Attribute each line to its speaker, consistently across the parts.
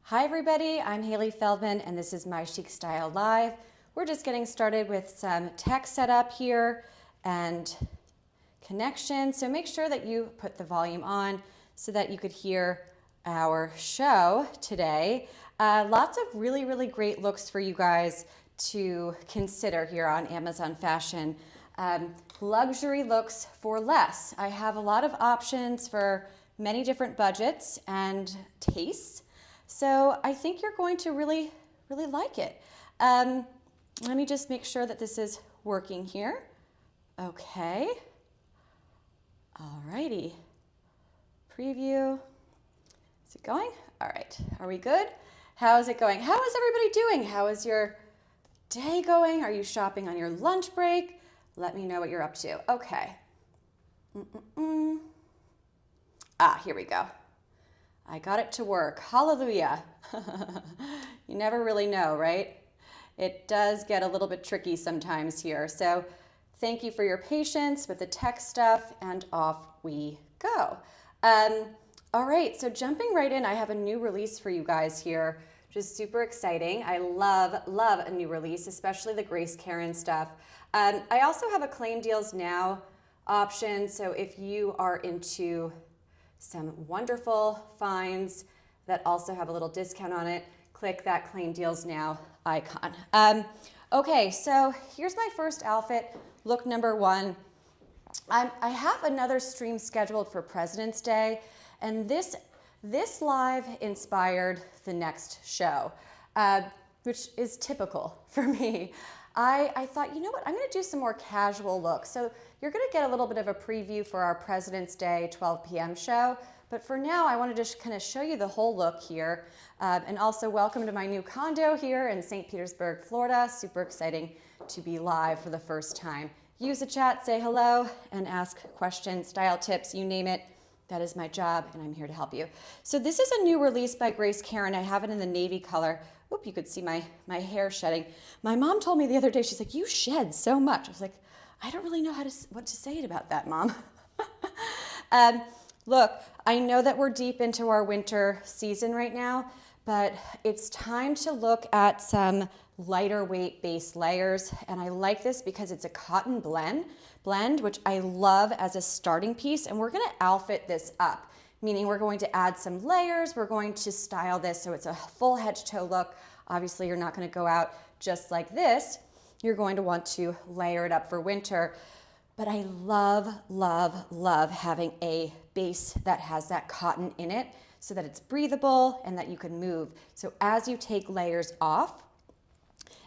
Speaker 1: Hi everybody, I'm Hailey Feldman and this is My Chic Style Live. We're just getting started with some tech setup here and connection. So make sure that you put the volume on so that you could hear our show today. Lots of really great looks for you guys to consider here on Amazon Fashion. Luxury looks for less. I have a lot of options for many different budgets and tastes. So I think you're going to really like it. Let me just make sure that this is working here. Okay. Alrighty. Preview. Is it going? All right. Are we good? How is it going? How is everybody doing? How is your day going? Are you shopping on your lunch break? Let me know what you're up to. Okay. Here we go. I got it to work. Hallelujah. You never really know, right? It does get a little bit tricky sometimes here. So thank you for your patience with the tech stuff, and off we go. All right, so jumping right in, I have a new release for you guys here, which is super exciting. I love a new release, especially the Karin stuff. I also have a Claim Deals Now option, so if you are into some wonderful finds that also have a little discount on it, click that Claim Deals Now icon. Okay, so here's my first outfit, look number one. I have another stream scheduled for President's Day, and this live inspired the next show, which is typical for me. I thought, you know what, I'm gonna do some more casual looks. So you're gonna get a little bit of a preview for our President's Day 12 p.m. show, but for now I wanted to kind of show you the whole look here. And also welcome to my new condo here in St. Petersburg, Florida. Super exciting to be live for the first time. Use the chat, say hello, and ask questions, style tips, you name it. That is my job, and I'm here to help you. So this is a new release by Karin. I have it in the navy color. Oop, you could see my hair shedding. My mom told me the other day, she's like, you shed so much. I was like, I don't really know what to say about that, Mom. Look, I know that we're deep into our winter season right now, but it's time to look at some lighter weight base layers. And I like this because it's a cotton blend, which I love as a starting piece. And we're gonna outfit this up, meaning we're going to add some layers. We're going to style this so it's a full head to toe look. Obviously, you're not gonna go out just like this. You're going to want to layer it up for winter. But I love having a base that has that cotton in it so that it's breathable and that you can move. So as you take layers off,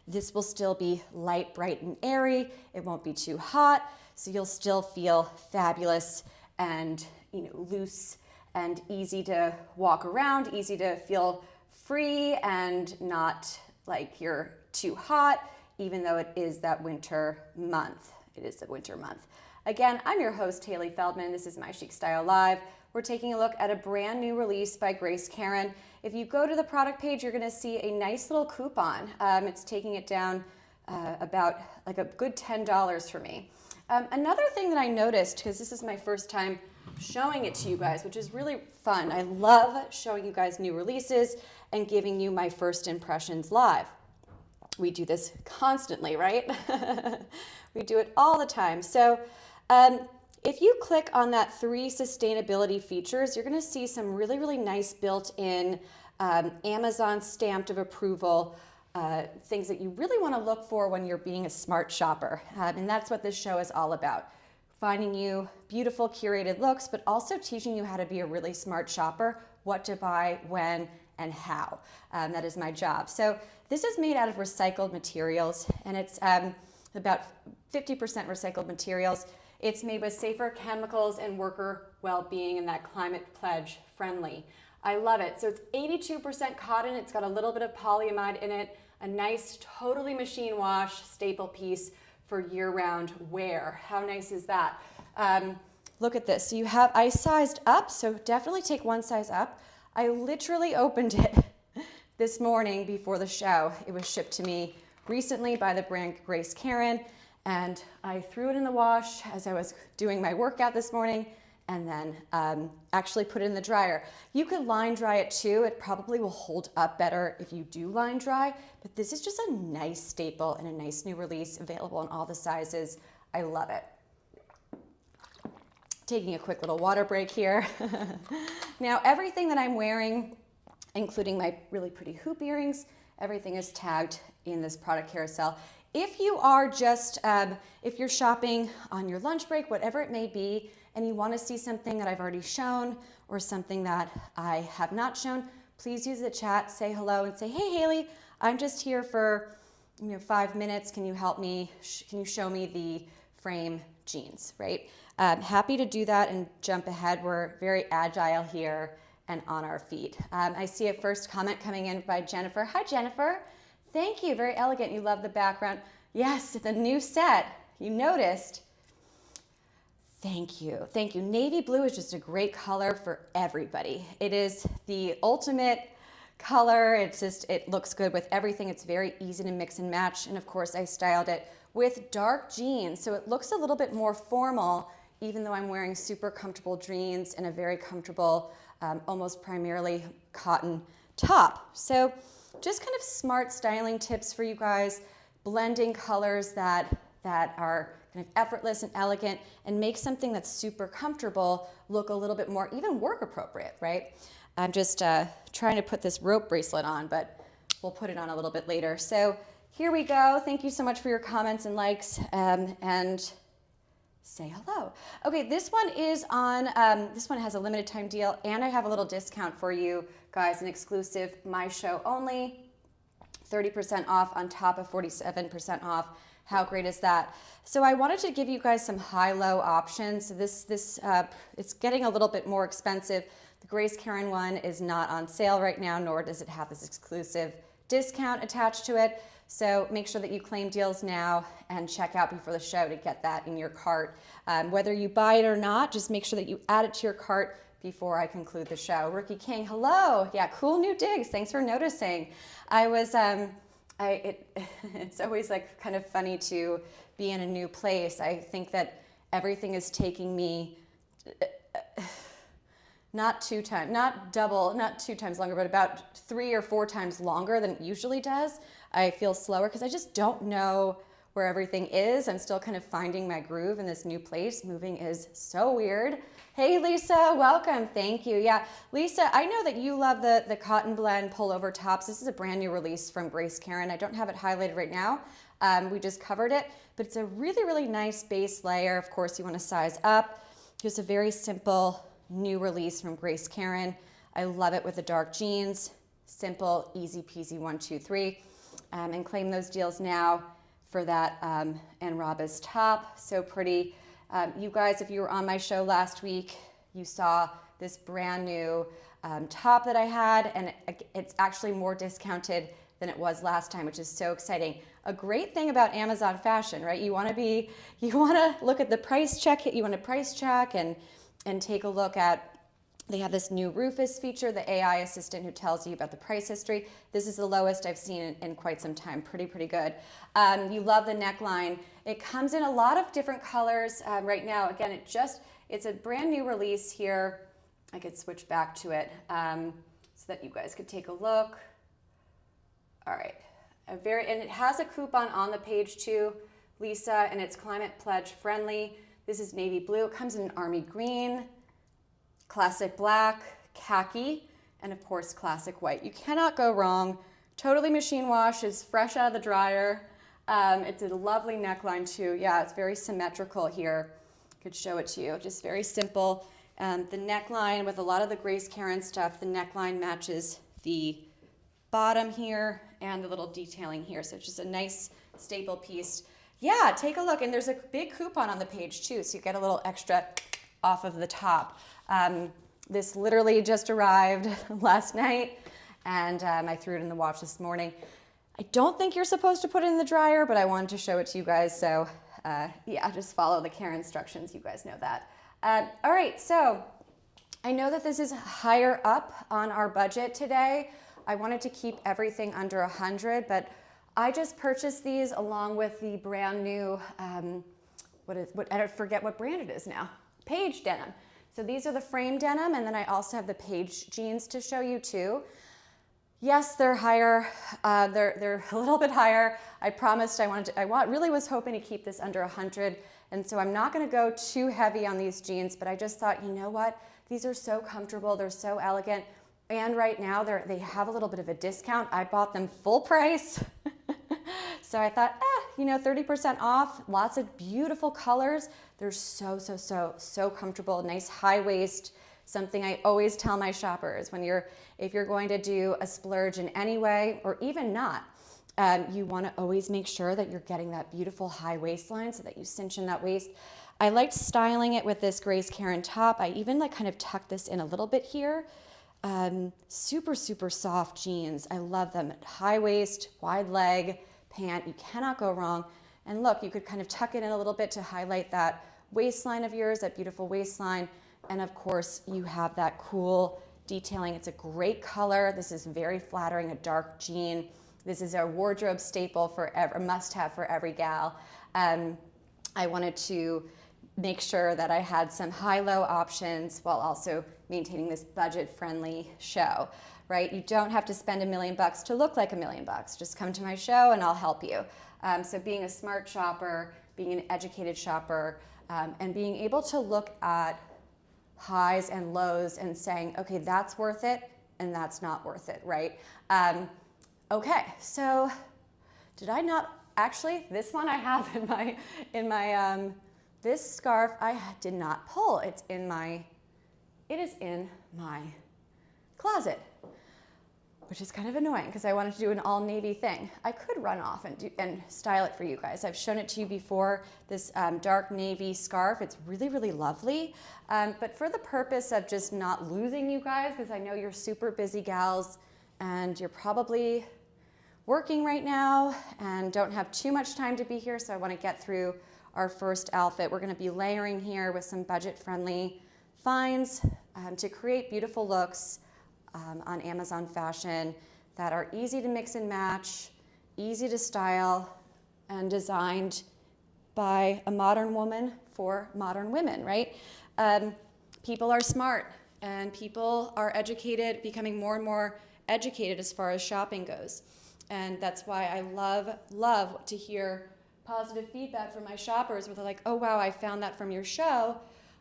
Speaker 1: this will still be light, bright, and airy. It won't be too hot, so you'll still feel fabulous and loose and easy to walk around, easy to feel free and not like you're too hot, even though it is that winter month. It is the winter month. Again, I'm your host, Hailey Feldman. This is My Chic Style Live. We're taking a look at a brand new release by Karin. If you go to the product page, you're gonna see a nice little coupon. It's taking it down about like a good $10 for me. Another thing that I noticed, because this is my first time showing it to you guys, which is really fun. I love showing you guys new releases and giving you my first impressions live. We do this constantly, right? We do it all the time. So if you click on that 3 sustainability features, you're gonna see some really nice built-in Amazon stamped of approval things that you really wanna look for when you're being a smart shopper. And that's what this show is all about. Finding you beautiful curated looks, but also teaching you how to be a really smart shopper, what to buy, when, and how. That is my job. So this is made out of recycled materials, and it's about 50% recycled materials. It's made with safer chemicals and worker well-being, and that climate pledge friendly. I love it. So it's 82% cotton. It's got a little bit of polyamide in it, a nice, totally machine wash staple piece for year-round wear. How nice is that? Look at this. So I sized up, so definitely take one size up. I literally opened it this morning before the show. It was shipped to me recently by the brand Karin, and I threw it in the wash as I was doing my workout this morning, and then actually put it in the dryer. You could line dry it too. It probably will hold up better if you do line dry, but this is just a nice staple and a nice new release available in all the sizes. I love it. Taking a quick little water break here. Now, everything that I'm wearing, including my really pretty hoop earrings, everything is tagged in this product carousel. If you are just, if you're shopping on your lunch break, whatever it may be, and you want to see something that I've already shown or something that I have not shown, please use the chat, say hello and say, hey Hailey, I'm just here for 5 minutes. Can you help me? Can you show me the frame jeans, right? Happy to do that and jump ahead. We're very agile here and on our feet. I see a first comment coming in by Jennifer. Hi Jennifer, thank you, very elegant. You love the background. Yes, the new set, you noticed. Thank you, thank you. Navy blue is just a great color for everybody. It is the ultimate color. It looks good with everything. It's very easy to mix and match. And of course I styled it with dark jeans. So it looks a little bit more formal, even though I'm wearing super comfortable jeans and a very comfortable, almost primarily cotton top. So just kind of smart styling tips for you guys, blending colors that are kind of effortless and elegant and make something that's super comfortable look a little bit more even work appropriate, right? I'm just trying to put this rope bracelet on, but we'll put it on a little bit later. So here we go. Thank you so much for your comments and likes and say hello. Okay, this one is on, this one has a limited time deal and I have a little discount for you guys, an exclusive my show only, 30% off on top of 47% off. How great is that? So I wanted to give you guys some high-low options. So it's getting a little bit more expensive. The Grace Karin one is not on sale right now, nor does it have this exclusive discount attached to it. So make sure that you claim deals now and check out before the show to get that in your cart. Whether you buy it or not, just make sure that you add it to your cart before I conclude the show. Rookie King, hello. Yeah, cool new digs. Thanks for noticing. It's always like kind of funny to be in a new place. I think that everything is taking me not 2 times longer, but about 3 or 4 times longer than it usually does. I feel slower because I just don't know where everything is. I'm still kind of finding my groove in this new place. Moving is so weird. Hey Lisa, welcome, thank you. Yeah, Lisa, I know that you love the cotton blend pullover tops. This is a brand new release from Grace Karin. I don't have it highlighted right now. We just covered it, but it's a really, really nice base layer. Of course, you want to size up. Just a very simple new release from Grace Karin. I love it with the dark jeans. Simple, easy peasy, 1, 2, 3. And claim those deals now for that Enrobas top. So pretty. You guys, if you were on my show last week, you saw this brand new top that I had, and it's actually more discounted than it was last time, which is so exciting. A great thing about Amazon fashion, right? You want to look at the price check. You want to price check and take a look at. They have this new Rufus feature, the AI assistant who tells you about the price history. This is the lowest I've seen in quite some time. Pretty good. You love the neckline. It comes in a lot of different colors right now. Again, it's a brand new release here. I could switch back to it so that you guys could take a look. All right. And it has a coupon on the page too, Lisa, and it's climate pledge friendly. This is navy blue. It comes in an army green, classic black, khaki, and of course classic white. You cannot go wrong. Totally machine wash, is fresh out of the dryer. It's a lovely neckline too. Yeah, it's very symmetrical here. Could show it to you. Just very simple. The neckline with a lot of the Grace Karin stuff, the neckline matches the bottom here and the little detailing here. So it's just a nice staple piece. Yeah, take a look. And there's a big coupon on the page too, so you get a little extra off of the top. This literally just arrived last night, and I threw it in the wash this morning. I don't think you're supposed to put it in the dryer, but I wanted to show it to you guys, so yeah, just follow the care instructions. You guys know that. All right, so I know that this is higher up on our budget today. I wanted to keep everything under 100, but I just purchased these along with the brand new, I forget what brand it is now. PAIGE denim. So these are the frame denim, and then I also have the PAIGE jeans to show you too. Yes, they're higher. They're a little bit higher. I promised really was hoping to keep this under 100, and so I'm not going to go too heavy on these jeans. But I just thought, you know what? These are so comfortable. They're so elegant, and right now they have a little bit of a discount. I bought them full price, so I thought, 30% off. Lots of beautiful colors. They're so comfortable. Nice high waist. Something I always tell my shoppers if you're going to do a splurge in any way, or even not, you want to always make sure that you're getting that beautiful high waistline so that you cinch in that waist. I liked styling it with this Karin top. I even kind of tucked this in a little bit here. Super soft jeans. I love them. High waist, wide leg, pant. You cannot go wrong. And look, you could kind of tuck it in a little bit to highlight that waistline of yours, that beautiful waistline. And of course, you have that cool detailing. It's a great color. This is very flattering, a dark jean. This is a wardrobe staple a must-have for every gal. I wanted to make sure that I had some high-low options while also maintaining this budget-friendly show, right? You don't have to spend $1 million to look like $1 million. Just come to my show and I'll help you. So being a smart shopper, being an educated shopper, and being able to look at highs and lows and saying, okay, that's worth it and that's not worth it, right? Okay, so did I not, actually, this one I have this scarf I did not pull. It is in my closet, which is kind of annoying because I wanted to do an all navy thing. I could run off and style it for you guys. I've shown it to you before, this dark navy scarf. It's really lovely. But for the purpose of just not losing you guys, because I know you're super busy gals and you're probably working right now and don't have too much time to be here, so I want to get through our first outfit. We're going to be layering here with some budget-friendly finds to create beautiful looks on Amazon Fashion that are easy to mix and match, easy to style, and designed by a modern woman for modern women, right? People are smart and people are educated, becoming more and more educated as far as shopping goes. And that's why I love to hear positive feedback from my shoppers where they're like, oh wow, I found that from your show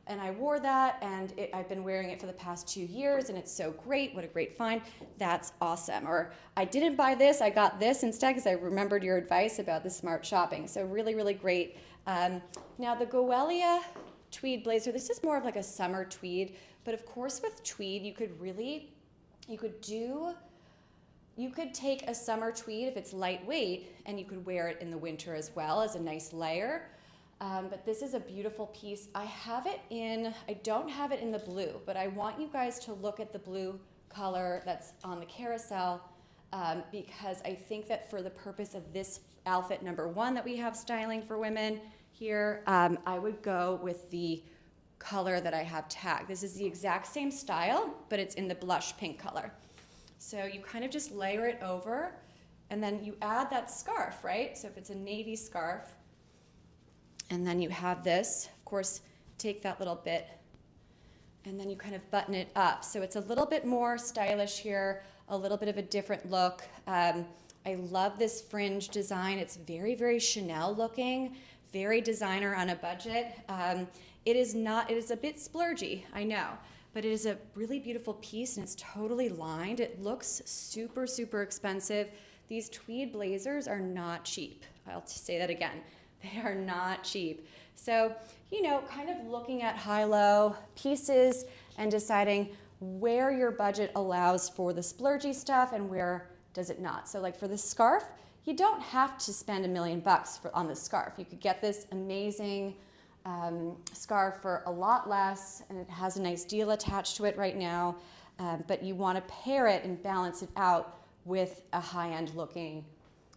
Speaker 1: and I wore that and I've been wearing it for the past 2 years and it's so great, what a great find. That's awesome. Or I didn't buy this, I got this instead because I remembered your advice about the smart shopping. So really great. Now the Goelia tweed blazer, this is more of like a summer tweed, but of course with tweed you could take a summer tweed if it's lightweight and you could wear it in the winter as well as a nice layer. But this is a beautiful piece. I don't have it in the blue, but I want you guys to look at the blue color that's on the carousel because I think that for the purpose of this outfit number 1 that we have styling for women here, I would go with the color that I have tagged. This is the exact same style, but it's in the blush pink color. So you kind of just layer it over and then you add that scarf, right? So if it's a navy scarf, and then you have this, of course, take that little bit and then you kind of button it up. So it's a little bit more stylish here, a little bit of a different look. I love this fringe design. It's very Chanel looking, very designer on a budget. It is a bit splurgy, I know. But it is a really beautiful piece and it's totally lined. It looks super expensive. These tweed blazers are not cheap. I'll say that again. They are not cheap. So, kind of looking at high-low pieces and deciding where your budget allows for the splurgy stuff and where does it not. So like for the scarf, you don't have to spend $1 million on the scarf. You could get this amazing scarf for a lot less, and it has a nice deal attached to it right now, but you want to pair it and balance it out with a high-end looking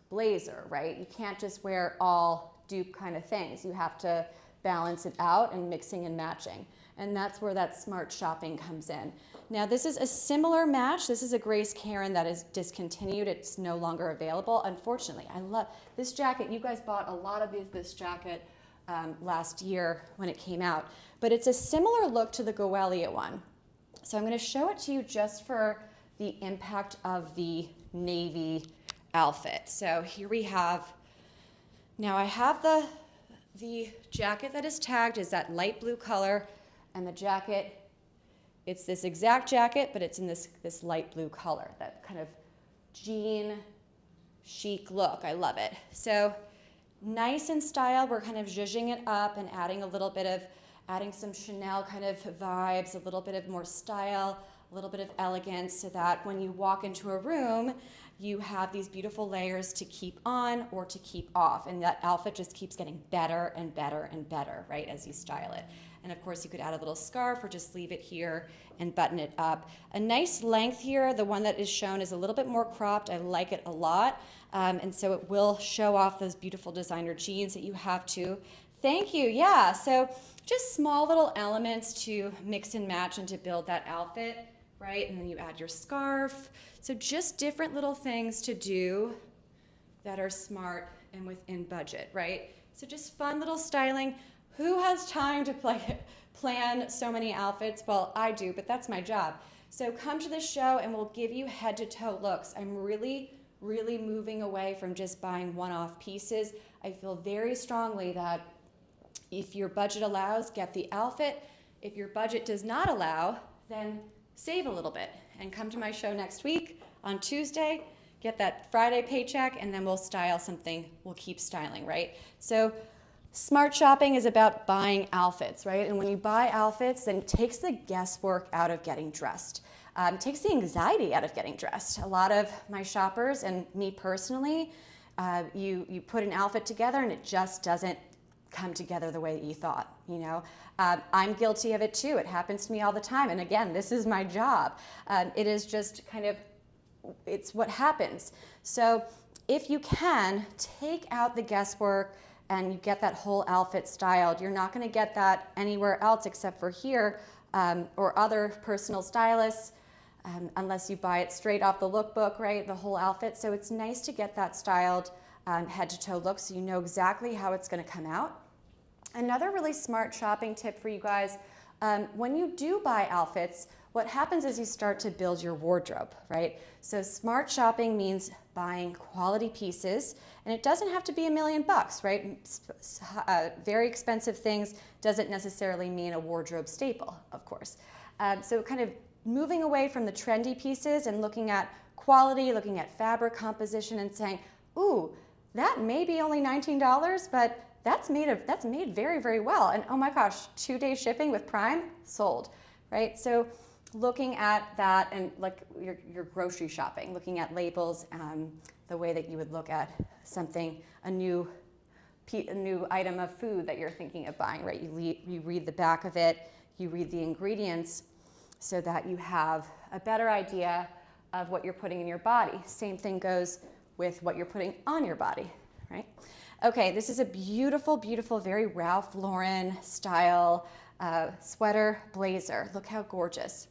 Speaker 1: blazer, right? You can't just wear all dupe kind of things. You have to balance it out and mixing and matching, and that's where that smart shopping comes in. Now this is a similar match. This is a Karin that is discontinued. It's no longer available, unfortunately. I love this jacket. You guys bought a lot of this jacket. last year when it came out. But it's a similar look to the Goelia one. So I'm going to show it to you just for the impact of the navy outfit. So here we have, now I have the jacket that is tagged is that light blue color, and the jacket, it's this exact jacket, but it's in this light blue color, that kind of jean chic look. I love it. So nice in style. We're kind of zhuzhing it up and adding a little bit of, adding some Chanel kind of vibes, a little bit of more style, a little bit of elegance, so that when you walk into a room, you have these beautiful layers to keep on or to keep off. And that outfit just keeps getting better and better and better, right, as you style it. And of course, you could add a little scarf or just leave it here and button it up. A nice length here. The one that is shown is a little bit more cropped. I like it a lot. And so it will show off those beautiful designer jeans that you have too. Thank you. Yeah, so just small little elements to mix and match and to build that outfit, right? And then you add your scarf. So just different little things to do that are smart and within budget, right? So just fun little styling. Who has time to plan so many outfits? Well, I do, but that's my job. So come to the show and we'll give you head to toe looks. I'm really moving away from just buying one-off pieces. I feel very strongly that if your budget allows, get the outfit. If your budget does not allow, then save a little bit and come to my show next week on Tuesday, get that Friday paycheck, and then we'll style something. We'll keep styling, right? So smart shopping is about buying outfits, right? And when you buy outfits, then it takes the guesswork out of getting dressed. It takes the anxiety out of getting dressed. A lot of my shoppers and me personally, you put an outfit together and it just doesn't come together the way that you thought, you know? I'm guilty of it too. It happens to me all the time. And again, this is my job. It is just kind of, it's what happens. So if you can, take out the guesswork and you get that whole outfit styled. You're not gonna get that anywhere else except for here or other personal stylists, unless you buy it straight off the lookbook, right? The whole outfit. So it's nice to get that styled head to toe look so you know exactly how it's gonna come out. Another really smart shopping tip for you guys, when you do buy outfits, what happens is you start to build your wardrobe, right? So smart shopping means buying quality pieces, and it doesn't have to be $1 million, right? Very expensive things doesn't necessarily mean a wardrobe staple, of course. So kind of moving away from the trendy pieces and looking at quality, looking at fabric composition and saying, ooh, that may be only $19, but that's made very, very well. And oh my gosh, 2-day shipping with Prime, sold, right? So looking at that and like your grocery shopping, looking at labels, the way that you would look at something, a new item of food that you're thinking of buying, right? You read the back of it, you read the ingredients so that you have a better idea of what you're putting in your body. Same thing goes with what you're putting on your body, right? Okay, this is a beautiful, beautiful, very Ralph Lauren style sweater blazer. Look how gorgeous.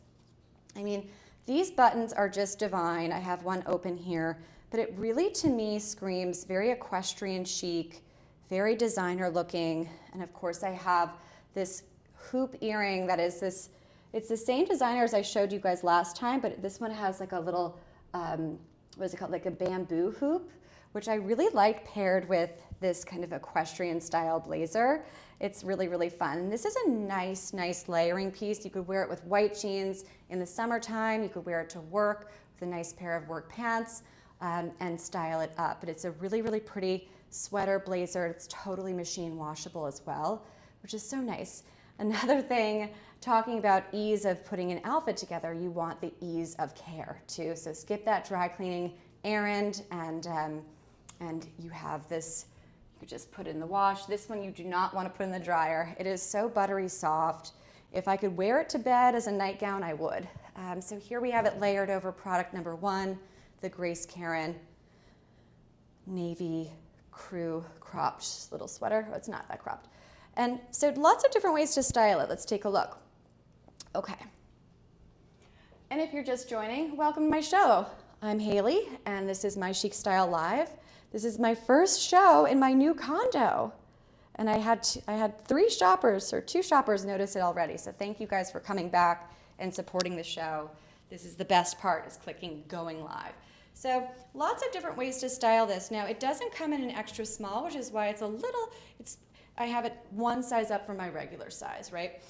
Speaker 1: I mean, these buttons are just divine. I have one open here, but it really, to me, screams very equestrian chic, very designer looking. And of course, I have this hoop earring that is this, it's the same designer as I showed you guys last time, but this one has like a little, what is it called, like a bamboo hoop, which I really like paired with this kind of equestrian style blazer. It's really, really fun. And this is a nice, nice layering piece. You could wear it with white jeans in the summertime. You could wear it to work with a nice pair of work pants and style it up. But it's a really, really pretty sweater blazer. It's totally machine washable as well, which is so nice. Another thing, talking about ease of putting an outfit together, you want the ease of care too. So skip that dry cleaning errand and you have this, you could just put it in the wash. This one you do not want to put in the dryer. It is so buttery soft. If I could wear it to bed as a nightgown, I would. So here we have it layered over product number 1, the Grace Karin navy crew cropped little sweater. Oh, it's not that cropped. And so lots of different ways to style it. Let's take a look. Okay. And if you're just joining, welcome to my show. I'm Hailey, and this is my Chic Style Live. This is my first show in my new condo. And I had 3 shoppers or 2 shoppers notice it already. So thank you guys for coming back and supporting the show. This is the best part, is clicking going live. So lots of different ways to style this. Now it doesn't come in an extra small, which is why it's a little, I have it 1 size up from my regular size, right?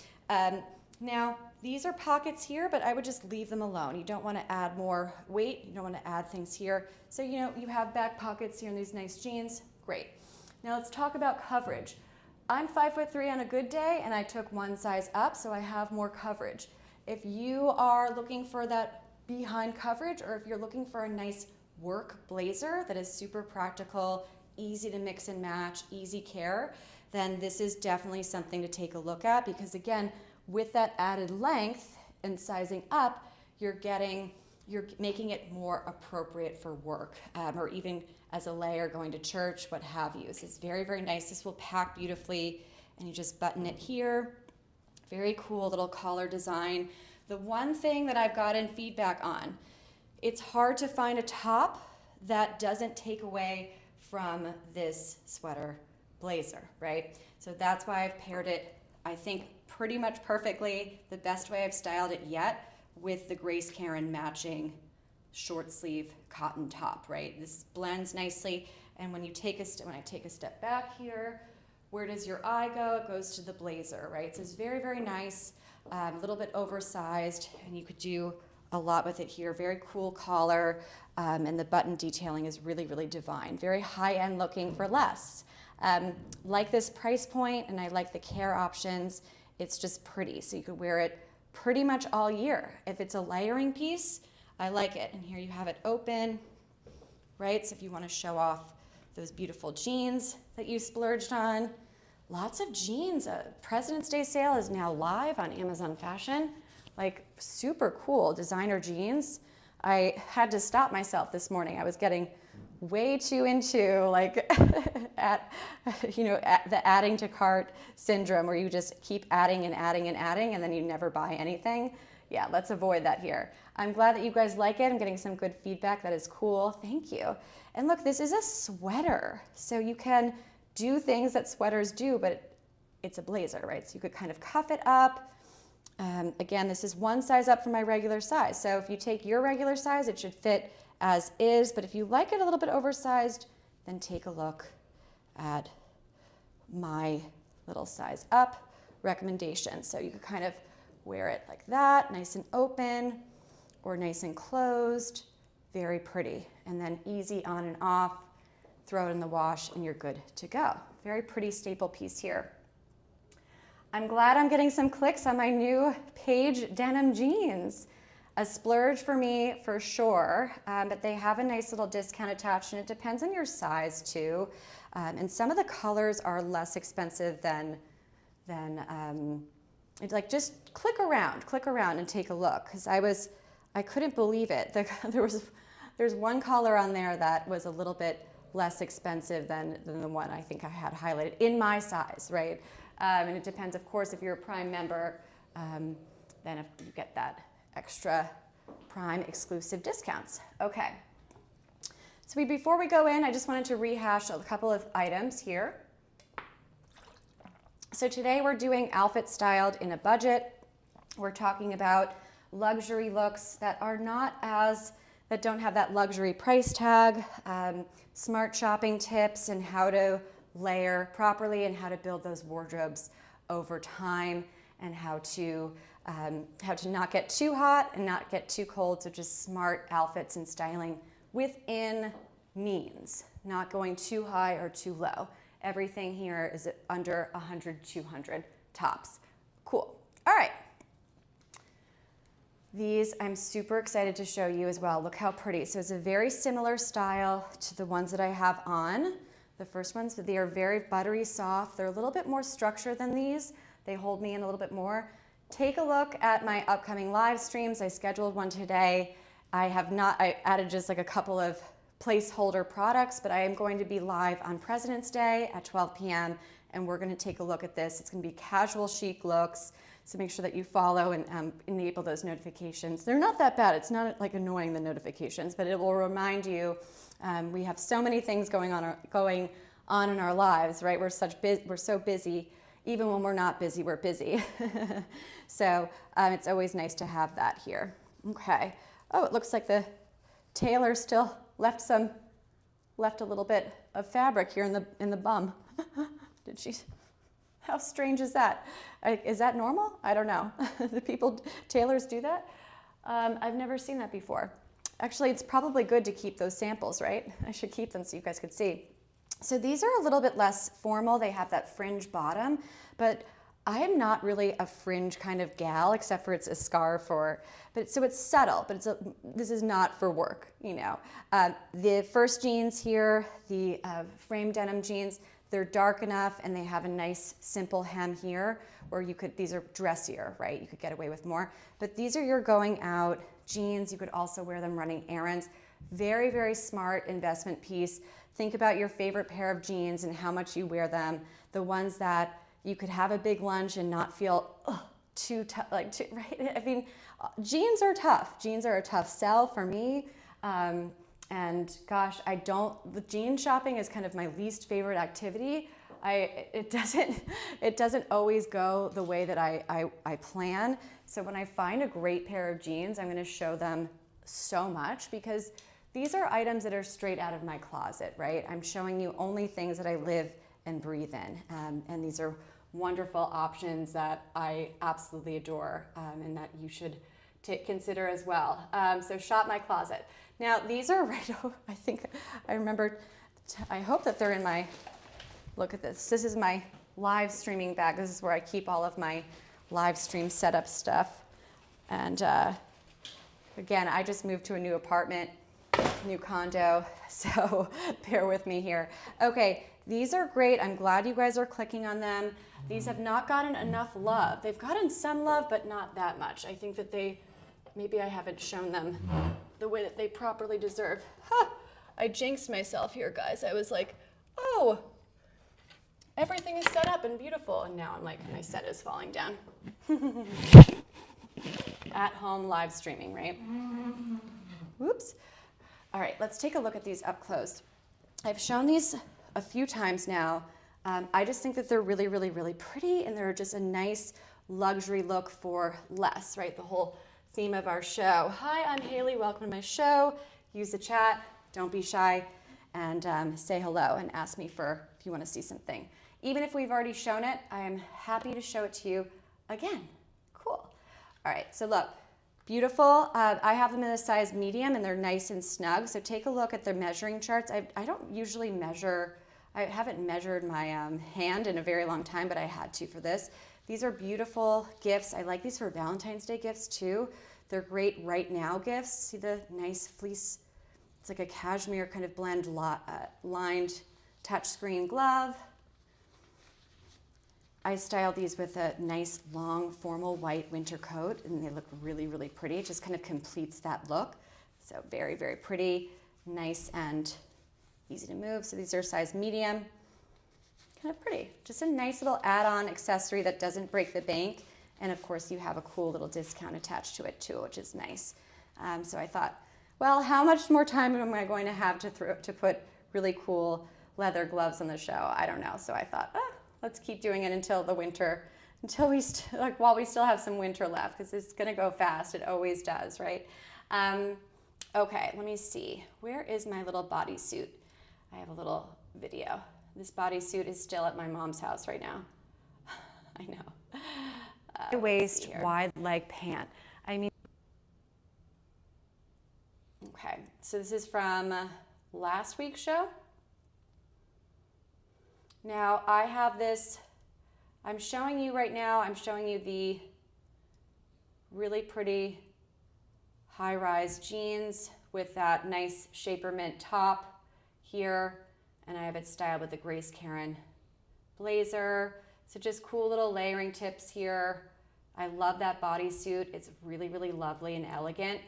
Speaker 1: Now these are pockets here, but I would just leave them alone. You don't want to add more weight. You don't want to add things here. So you have back pockets here in these nice jeans, great. Now let's talk about coverage. I'm 5'3" on a good day, and I took 1 size up, so I have more coverage. If you are looking for that behind coverage, or if you're looking for a nice work blazer that is super practical, easy to mix and match, easy care, then this is definitely something to take a look at, because again, with that added length and sizing up, you're making it more appropriate for work, or even as a layer going to church, what have you. So it's very, very nice. This will pack beautifully, and you just button it here. Very cool little collar design. The one thing that I've gotten feedback on, it's hard to find a top that doesn't take away from this sweater blazer, right? So that's why I've paired it, I think, pretty much perfectly, the best way I've styled it yet, with the Grace Karin matching short sleeve cotton top, right? This blends nicely, and when I take a step back here, where does your eye go? It goes to the blazer, right? So it's very, very nice, a little bit oversized, and you could do a lot with it here. Very cool collar, and the button detailing is really, really divine. Very high-end looking for less. Like this price point, and I like the care options. It's just pretty, so you could wear it pretty much all year. If it's a layering piece, I like it. And here you have it open, right? So if you want to show off those beautiful jeans that you splurged on. Lots of jeans. President's Day sale is now live on Amazon Fashion. Like, super cool designer jeans. I had to stop myself this morning. I was getting way too into like the adding to cart syndrome, where you just keep adding and adding and adding, and then you never buy anything. Yeah, let's avoid that here. I'm glad that you guys like it. I'm getting some good feedback. That is cool. Thank you. And look, this is a sweater, so you can do things that sweaters do, but it's a blazer, right? So you could kind of cuff it up. Again, this is 1 size up from my regular size. So if you take your regular size, it should fit as is, but if you like it a little bit oversized, then take a look at my little size up recommendation. So you could kind of wear it like that, nice and open, or nice and closed, very pretty. And then easy on and off, throw it in the wash, and you're good to go. Very pretty staple piece here. I'm glad I'm getting some clicks on my new PAIGE denim jeans. A splurge for me, for sure, but they have a nice little discount attached, and it depends on your size too. And some of the colors are less expensive than like, just click around and take a look, because I couldn't believe it. There's one color on there that was a little bit less expensive than the one I think I had highlighted in my size, right? And it depends, of course, if you're a Prime member, then if you get that extra Prime exclusive discounts. Okay. So before we go in, I just wanted to rehash a couple of items here. So today we're doing outfit styled in a budget. We're talking about luxury looks that don't have that luxury price tag, smart shopping tips, and how to layer properly, and how to build those wardrobes over time, and how to not get too hot and not get too cold. So just smart outfits and styling within means, not going too high or too low. Everything here is under 100, 200 tops. Cool. All right. These I'm super excited to show you as well. Look how pretty. So it's a very similar style to the ones that I have on. The first ones, they are very buttery soft. They're a little bit more structured than these. They hold me in a little bit more. Take a look at my upcoming live streams. I scheduled one today. I added just like a couple of placeholder products, but I am going to be live on President's Day at 12 p.m. and we're going to take a look at this. It's going to be casual chic looks, so make sure that you follow and enable those notifications. They're not that bad. It's not like annoying, the notifications, but it will remind you. We have so many things going on in our lives, right? We're so busy. Even when we're not busy, we're busy. So it's always nice to have that here. Okay. Oh, it looks like the tailor still left a little bit of fabric here in the bum. Did she? How strange is that? Is that normal? I don't know. Tailors do that? I've never seen that before. Actually, it's probably good to keep those samples, right? I should keep them so you guys could see. So these are a little bit less formal. They have that fringe bottom, but I am not really a fringe kind of gal, except for it's a scarf so it's subtle, but this is not for work, you know. The first jeans here, the frame denim jeans, they're dark enough and they have a nice simple hem here, or these are dressier, right? You could get away with more, but these are your going out jeans. You could also wear them running errands. Very, very smart investment piece. Think about your favorite pair of jeans and how much you wear them. The ones that you could have a big lunch and not feel too tough, right? I mean, jeans are tough. Jeans are a tough sell for me. And gosh, the jean shopping is kind of my least favorite activity. It doesn't always go the way that I plan. So when I find a great pair of jeans, I'm going to show them so much, because these are items that are straight out of my closet, right? I'm showing you only things that I live and breathe in. And these are wonderful options that I absolutely adore, and that you should consider as well. So shop my closet. Now these are I hope that they're in my, look at this. This is my live streaming bag. This is where I keep all of my live stream setup stuff. And again, I just moved to a new apartment, new condo, so bear with me here. Okay, these are great. I'm glad you guys are clicking on them. These have not gotten enough love. They've gotten some love, but not that much. I think that maybe I haven't shown them the way that they properly deserve. I jinxed myself here, guys. I was like, oh, everything is set up and beautiful. And now I'm like, my set is falling down. At home live streaming, right? Whoops. All right, let's take a look at these up close. I've shown these a few times now. I just think that they're really, really, really pretty, and they're just a nice luxury look for less, right? The whole theme of our show. Hi, I'm Hailey. Welcome to my show. Use the chat. Don't be shy, and say hello and ask me if you want to see something. Even if we've already shown it, I am happy to show it to you again. Cool. All right, so look, beautiful. I have them in a size medium, and they're nice and snug. So take a look at their measuring charts. I don't usually measure. I haven't measured my hand in a very long time, but I had to for this. These are beautiful gifts. I like these for Valentine's Day gifts too. They're great right now gifts. See the nice fleece? It's like a cashmere kind of blend lined touchscreen glove. I styled these with a nice long formal white winter coat, and they look really, really pretty. It just kind of completes that look. So very, very pretty, nice and easy to move. So these are size medium, kind of pretty. Just a nice little add-on accessory that doesn't break the bank. And of course you have a cool little discount attached to it too, which is nice. So I thought, well, how much more time am I going to have to put really cool leather gloves on the show? I don't know. So I thought, let's keep doing it until the winter, while we still have some winter left, because it's gonna go fast. It always does, right? Okay, let me see. Where is my little bodysuit? I have a little video. This bodysuit is still at my mom's house right now. I know. Waist, wide leg pant. I mean, okay, so this is from last week's show. Now I have this, I'm showing you right now, I'm showing you the really pretty high-rise jeans with that nice shaper mint top here, and I have it styled with the Grace Karin blazer. So just cool little layering tips here. I love that bodysuit. It's really, really lovely and elegant.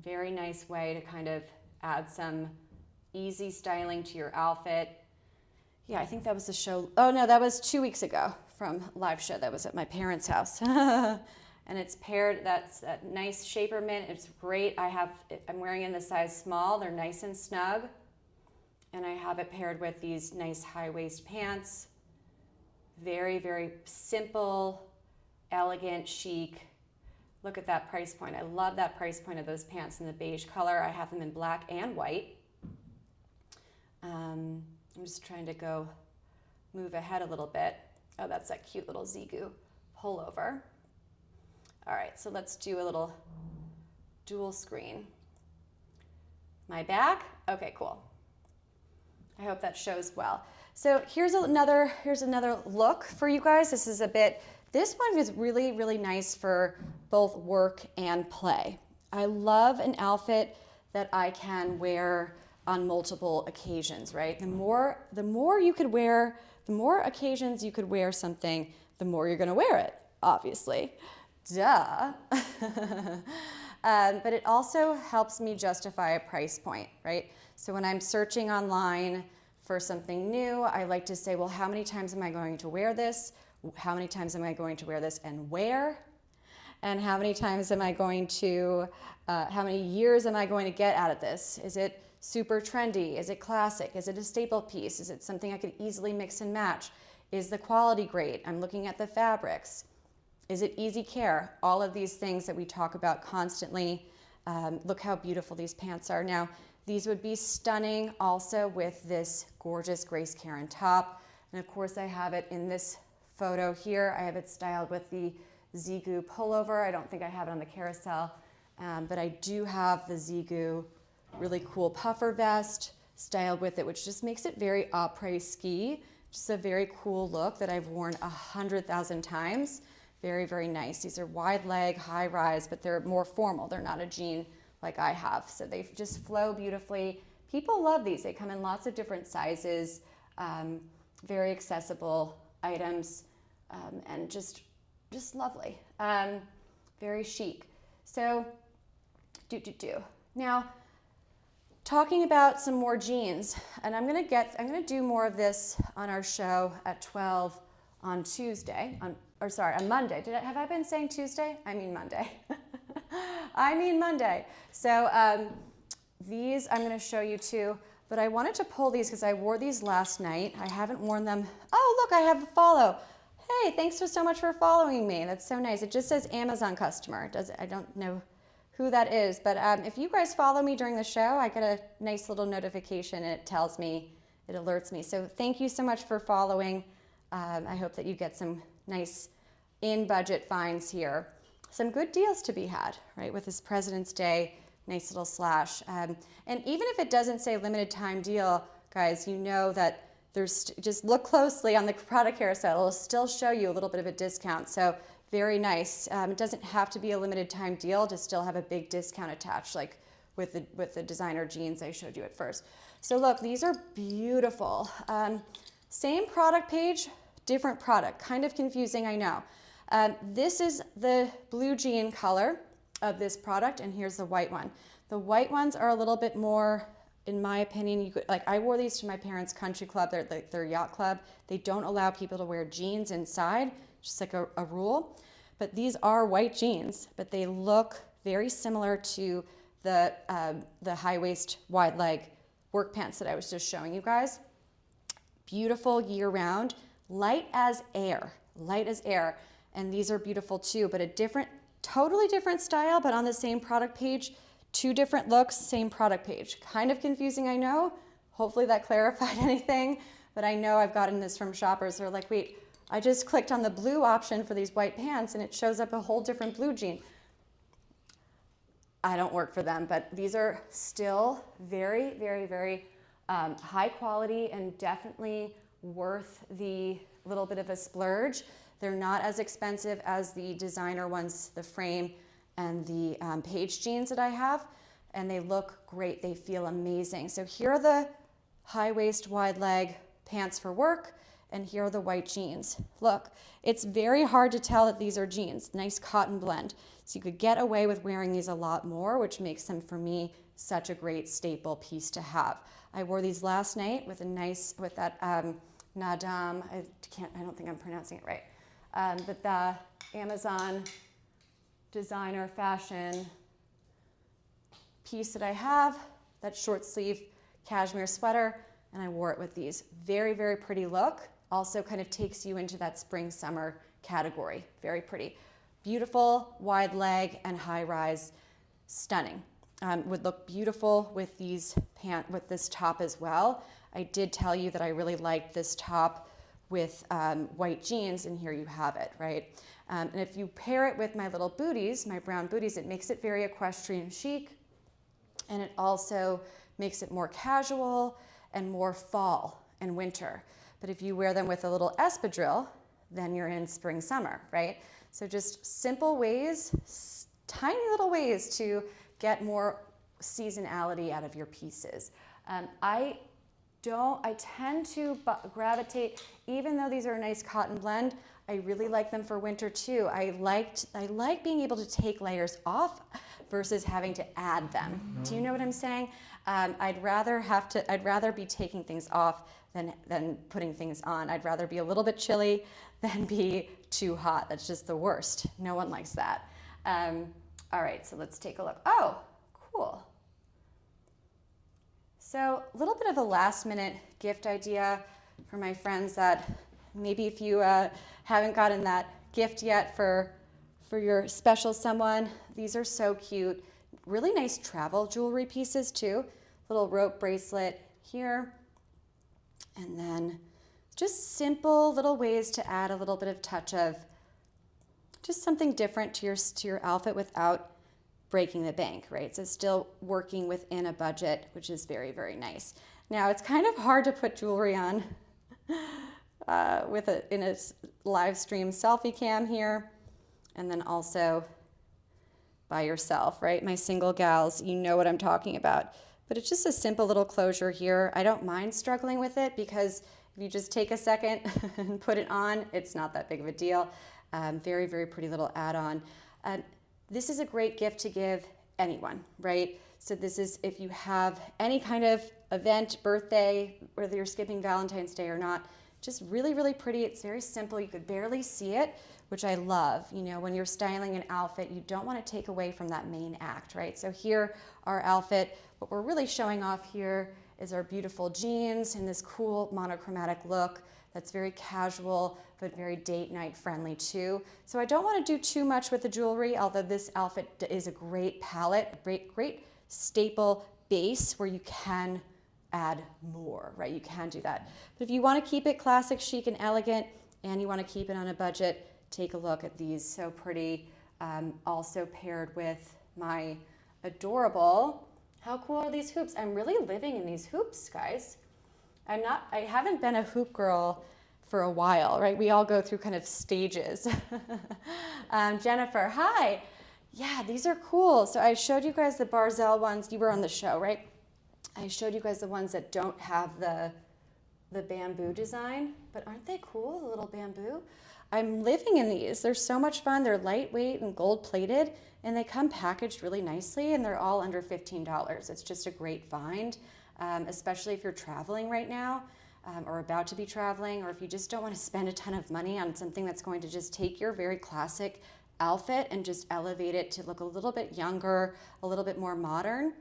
Speaker 1: Very nice way to kind of add some easy styling to your outfit. Yeah, I think that was the show. Oh no, that was 2 weeks ago from live show. That was at my parents' house. And it's paired, that's a nice shaper mint. It's great. I'm wearing in the size small. They're nice and snug. And I have it paired with these nice high waist pants. Very, very simple, elegant, chic. Look at that price point. I love that price point of those pants in the beige color. I have them in black and white. I'm just trying to move ahead a little bit. Oh, that's that cute little Zigu pullover. All right, so let's do a little dual screen. My back? Okay, cool. I hope that shows well. So here's another look for you guys. This one is really, really nice for both work and play. I love an outfit that I can wear on multiple occasions, right? The more you could wear, the more occasions you could wear something, the more you're gonna wear it, obviously. Duh. But it also helps me justify a price point, right? So when I'm searching online for something new, I like to say, well, how many times am I going to wear this? How many times am I going to wear this and where? And how many times am I going to, how many years am I going to get out of this? Is it super trendy? Is it classic? Is it a staple piece? Is it something I could easily mix and match? Is the quality great? I'm looking at the fabrics. Is it easy care? All of these things that we talk about constantly. Look how beautiful these pants are. Now, these would be stunning also with this gorgeous Grace Karin top. And of course, I have it in this photo here. I have it styled with the Zigu pullover. I don't think I have it on the carousel, but I do have the Zigu really cool puffer vest styled with it, which just makes it very après-ski. Just a very cool look that I've worn 100,000 times. Very, very nice. These are wide leg, high rise, but they're more formal. They're not a jean like I have. So they just flow beautifully. People love these. They come in lots of different sizes, very accessible items, and just lovely. Very chic. So, Now, talking about some more jeans, and I'm gonna do more of this on our show at 12 on Tuesday, on Monday. Have I been saying Tuesday? I mean Monday. I mean Monday. So these I'm gonna show you too, but I wanted to pull these because I wore these last night. I haven't worn them. Oh, look, I have a follow. Hey, thanks so much for following me. That's so nice. It just says Amazon customer. I don't know who that is, but if you guys follow me during the show, I get a nice little notification and it tells me, it alerts me. So thank you so much for following. I hope that you get some nice in-budget finds here. Some good deals to be had, right, with this President's Day, nice little slash. And even if it doesn't say limited time deal, guys, you know that just look closely on the product carousel. It'll still show you a little bit of a discount. So very nice. It doesn't have to be a limited time deal to still have a big discount attached, like with the designer jeans I showed you at first. So look, these are beautiful. Same product page, different product. Kind of confusing, I know. This is the blue jean color of this product, and here's the white one. The white ones are a little bit more, in my opinion, I wore these to my parents' country club, their yacht club. They don't allow people to wear jeans inside, just like a rule. But these are white jeans, but they look very similar to the high waist, wide leg work pants that I was just showing you guys. Beautiful year round, light as air. And these are beautiful too, but totally different style, but on the same product page, two different looks, same product page. Kind of confusing, I know. Hopefully that clarified anything, but I know I've gotten this from shoppers. They're like, wait, I just clicked on the blue option for these white pants and it shows up a whole different blue jean. I don't work for them, but these are still very, very, very high quality and definitely worth the little bit of a splurge. They're not as expensive as the designer ones, the frame and the PAIGE jeans that I have, and they look great. They feel amazing. So here are the high waist, wide leg pants for work, and here are the white jeans. Look, it's very hard to tell that these are jeans. Nice cotton blend. So you could get away with wearing these a lot more, which makes them, for me, such a great staple piece to have. I wore these last night with that Nadam, I don't think I'm pronouncing it right, but the Amazon designer fashion piece that I have, that short sleeve cashmere sweater. and I wore it with these. Very, very pretty look. Also kind of takes you into that spring summer category. Very pretty. Beautiful, wide leg and high rise. Stunning. Would look beautiful with these with this top as well. I did tell you that I really liked this top with white jeans, and here you have it, right? And if you pair it with my little booties, my brown booties, it makes it very equestrian chic, and it also makes it more casual and more fall and winter. But if you wear them with a little espadrille, then you're in spring summer, right? So just simple ways, tiny little ways to get more seasonality out of your pieces. I tend to gravitate, even though these are a nice cotton blend, I really like them for winter too. I like being able to take layers off versus having to add them. Do you know what I'm saying? I'd rather be taking things off than putting things on. I'd rather be a little bit chilly than be too hot. That's just the worst. No one likes that. All right, so let's take a look. Oh, cool. So a little bit of a last minute gift idea for my friends that maybe if you haven't gotten that gift yet for your special someone, these are so cute. Really nice travel jewelry pieces too. Little rope bracelet here. And then just simple little ways to add a little bit of touch of just something different to your outfit without breaking the bank, right? So still working within a budget, which is very, very nice. Now it's kind of hard to put jewelry on in a live stream selfie cam here, and then also by yourself, right? My single gals, you know what I'm talking about. But it's just a simple little closure here. I don't mind struggling with it because if you just take a second and put it on, it's not that big of a deal. Very, very pretty little add-on. This is a great gift to give anyone, right? So this is if you have any kind of event, birthday, whether you're skipping Valentine's Day or not, just really, really pretty. It's very simple. You could barely see it, which I love. You know, when you're styling an outfit, you don't want to take away from that main act, right? So here, our outfit, what we're really showing off here is our beautiful jeans in this cool monochromatic look that's very casual, but very date night friendly too. So I don't want to do too much with the jewelry, although this outfit is a great palette, great staple base where you can add more, right? You can do that. But if you want to keep it classic, chic, and elegant, and you want to keep it on a budget, take a look at these. So pretty. Also paired with my adorable, how cool are these hoops? I'm really living in these hoops, guys. I haven't been a hoop girl for a while, right? We all go through kind of stages. Jennifer, hi. Yeah, these are cool. So I showed you guys the Barzell ones. You were on the show, right? I showed you guys the ones that don't have the bamboo design, but aren't they cool, the little bamboo? I'm living in these. They're so much fun. They're lightweight and gold plated, and they come packaged really nicely, and they're all under $15. It's just a great find, especially if you're traveling right now or about to be traveling, or if you just don't want to spend a ton of money on something that's going to just take your very classic outfit and just elevate it to look a little bit younger, a little bit more modern.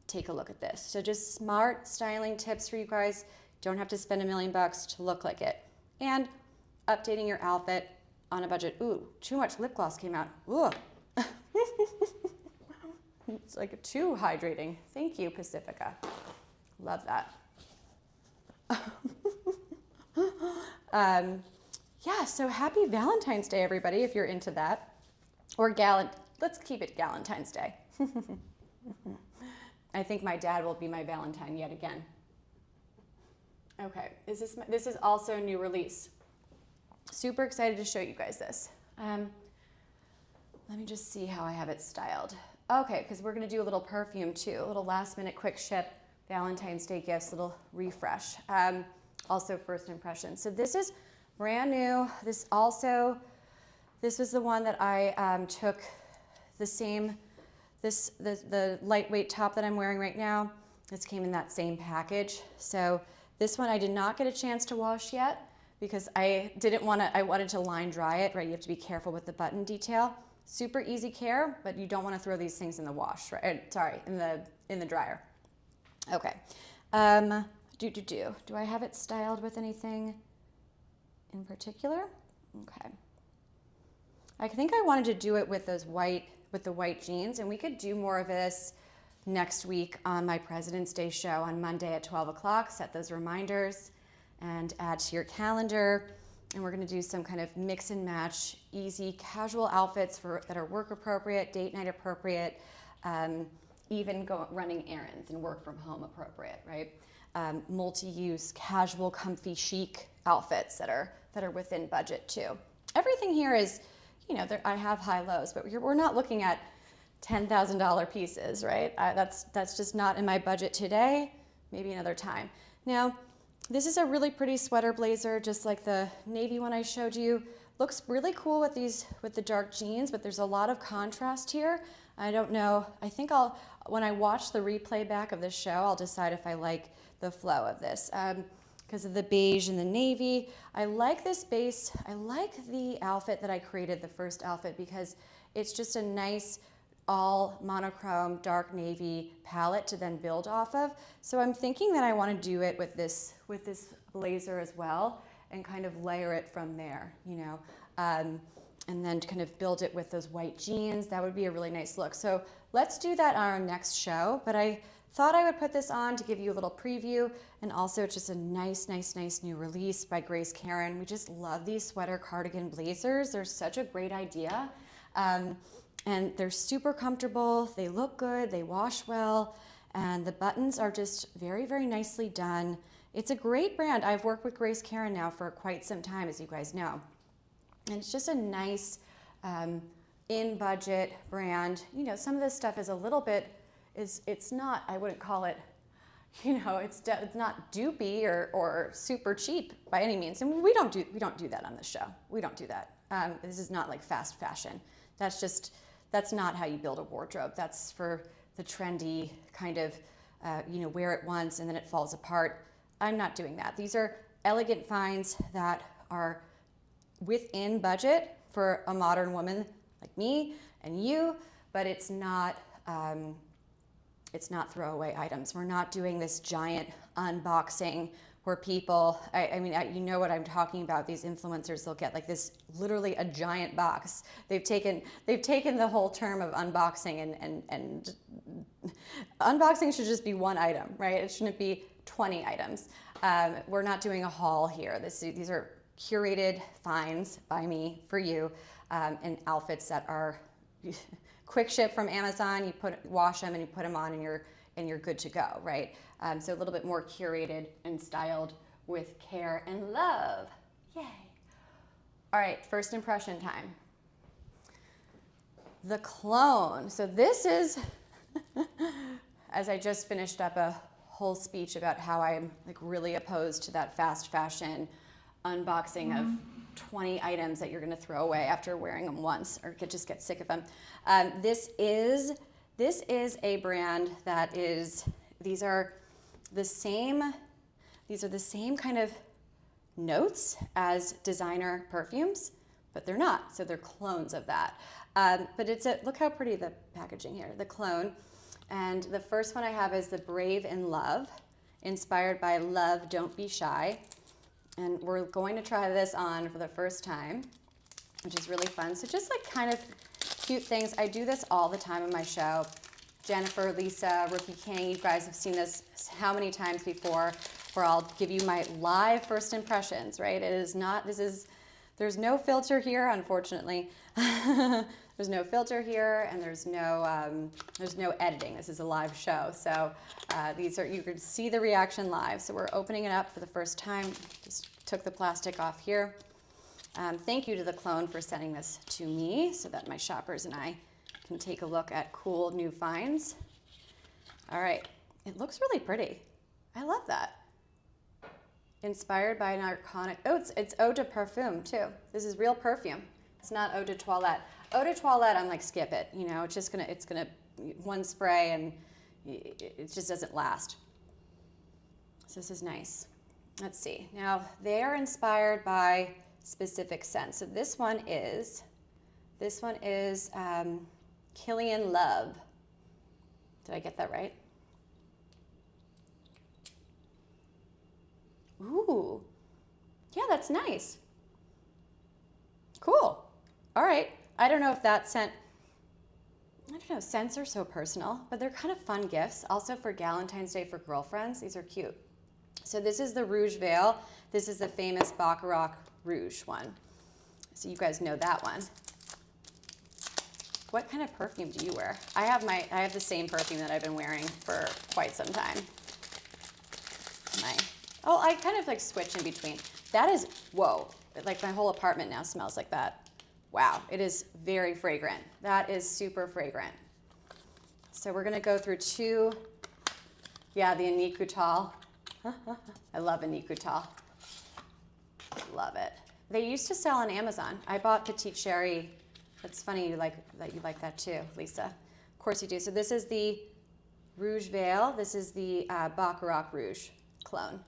Speaker 1: Take a look at this. So just smart styling tips for you guys. Don't have to spend $1 million to look like it. And updating your outfit on a budget. Ooh, too much lip gloss came out. Ooh. It's like too hydrating. Thank you, Pacifica. Love that. Yeah, so happy Valentine's Day, everybody, if you're into that. Or let's keep it Galentine's Day. I think my dad will be my Valentine yet again. Okay, this is also a new release. Super excited to show you guys this. Let me just see how I have it styled. Okay, because we're gonna do a little perfume too, a little last minute quick ship, Valentine's Day gifts, little refresh. Also first impression. So this is brand new. This was the one that I took the lightweight top that I'm wearing right now. This came in that same package. So this one I did not get a chance to wash yet because I wanted to line dry it, right? You have to be careful with the button detail. Super easy care, but you don't want to throw these things in the wash, right? Sorry, in the dryer. Okay. Do I have it styled with anything in particular? Okay. I think I wanted to do it with the white jeans, and we could do more of this next week on my President's Day show on Monday at 12 o'clock. Set those reminders and add to your calendar. And we're gonna do some kind of mix and match, easy, casual outfits that are work appropriate, date night appropriate, even running errands and work from home appropriate, right? Multi-use, casual, comfy, chic outfits that are within budget too. Everything here is, you know, I have high lows, but we're not looking at $10,000 pieces, right? That's just not in my budget today, maybe another time. Now, this is a really pretty sweater blazer, just like the navy one I showed you. Looks really cool with the dark jeans, but there's a lot of contrast here. I don't know, I think when I watch the replay back of this show, I'll decide if I like the flow of this. Because of the beige and the navy. I like this base. I like the outfit that I created, the first outfit, because it's just a nice all monochrome dark navy palette to then build off of. So I'm thinking that I want to do it with this blazer as well and kind of layer it from there, you know, and then kind of build it with those white jeans. That would be a really nice look. So let's do that on our next show. But I thought I would put this on to give you a little preview, and also it's just a nice new release by Karin. We just love these sweater cardigan blazers. They're such a great idea. And they're super comfortable, they look good, they wash well, and the buttons are just very, very nicely done. It's a great brand. I've worked with Karin now for quite some time, as you guys know. And it's just a nice, in-budget brand. You know, some of this stuff is a little bit, it's not, I wouldn't call it, you know, it's not dupey or super cheap by any means. And we don't do that on this show. We don't do that. This is not like fast fashion. That's not how you build a wardrobe. That's for the trendy kind of, you know, wear it once and then it falls apart. I'm not doing that. These are elegant finds that are within budget for a modern woman like me and you, but it's not throwaway items. We're not doing this giant unboxing where people, you know what I'm talking about. These influencers, they'll get like this, literally a giant box. They've taken the whole term of unboxing and unboxing should just be one item, right? It shouldn't be 20 items. We're not doing a haul here. These are curated finds by me for you, and outfits that are quick ship from Amazon. You wash them and you put them on and you're good to go, right? So a little bit more curated and styled with care and love. Yay. All right, first impression time. The clone. So this is, as I just finished up a whole speech about how I'm like really opposed to that fast fashion unboxing of 20 items that you're gonna throw away after wearing them once or just get sick of them. This is a brand that these are the same kind of notes as designer perfumes, but they're not, so they're clones of that. But look how pretty the packaging here, the clone. And the first one I have is the Brave in Love, inspired by Love, Don't Be Shy. And we're going to try this on for the first time, which is really fun. So just like kind of cute things. I do this all the time on my show. Jennifer, Lisa, Rookie King, you guys have seen this how many times before, where I'll give you my live first impressions, right? There's no filter here, unfortunately. There's no filter here, and there's no editing. This is a live show, so you can see the reaction live. So we're opening it up for the first time. Just took the plastic off here. Thank you to the clone for sending this to me so that my shoppers and I can take a look at cool new finds. All right, it looks really pretty. I love that. Inspired by an iconic, it's eau de parfum too. This is real perfume. It's not eau de toilette. Eau de toilette, I'm like, skip it. You know, it's gonna one spray and it just doesn't last. So this is nice. Let's see. Now they are inspired by specific scents. So this one is Killian Love. Did I get that right? Ooh, yeah, that's nice. Cool. All right. I don't know if that scent, I don't know, scents are so personal, but they're kind of fun gifts. Also for Valentine's Day for girlfriends, these are cute. So this is the Rouge Veil. This is the famous Baccarat Rouge one. So you guys know that one. What kind of perfume do you wear? I have the same perfume that I've been wearing for quite some time. I kind of like switch in between. That is, whoa, like my whole apartment now smells like that. Wow, it is very fragrant. That is super fragrant. So we're gonna go through two, yeah, the Annick Goutal. I love Annick Goutal. Love it. They used to sell on Amazon. I bought Petite Chérie. It's funny you like that too, Lisa. Of course you do. So this is the Rouge Veil. This is the Baccarat Rouge clone.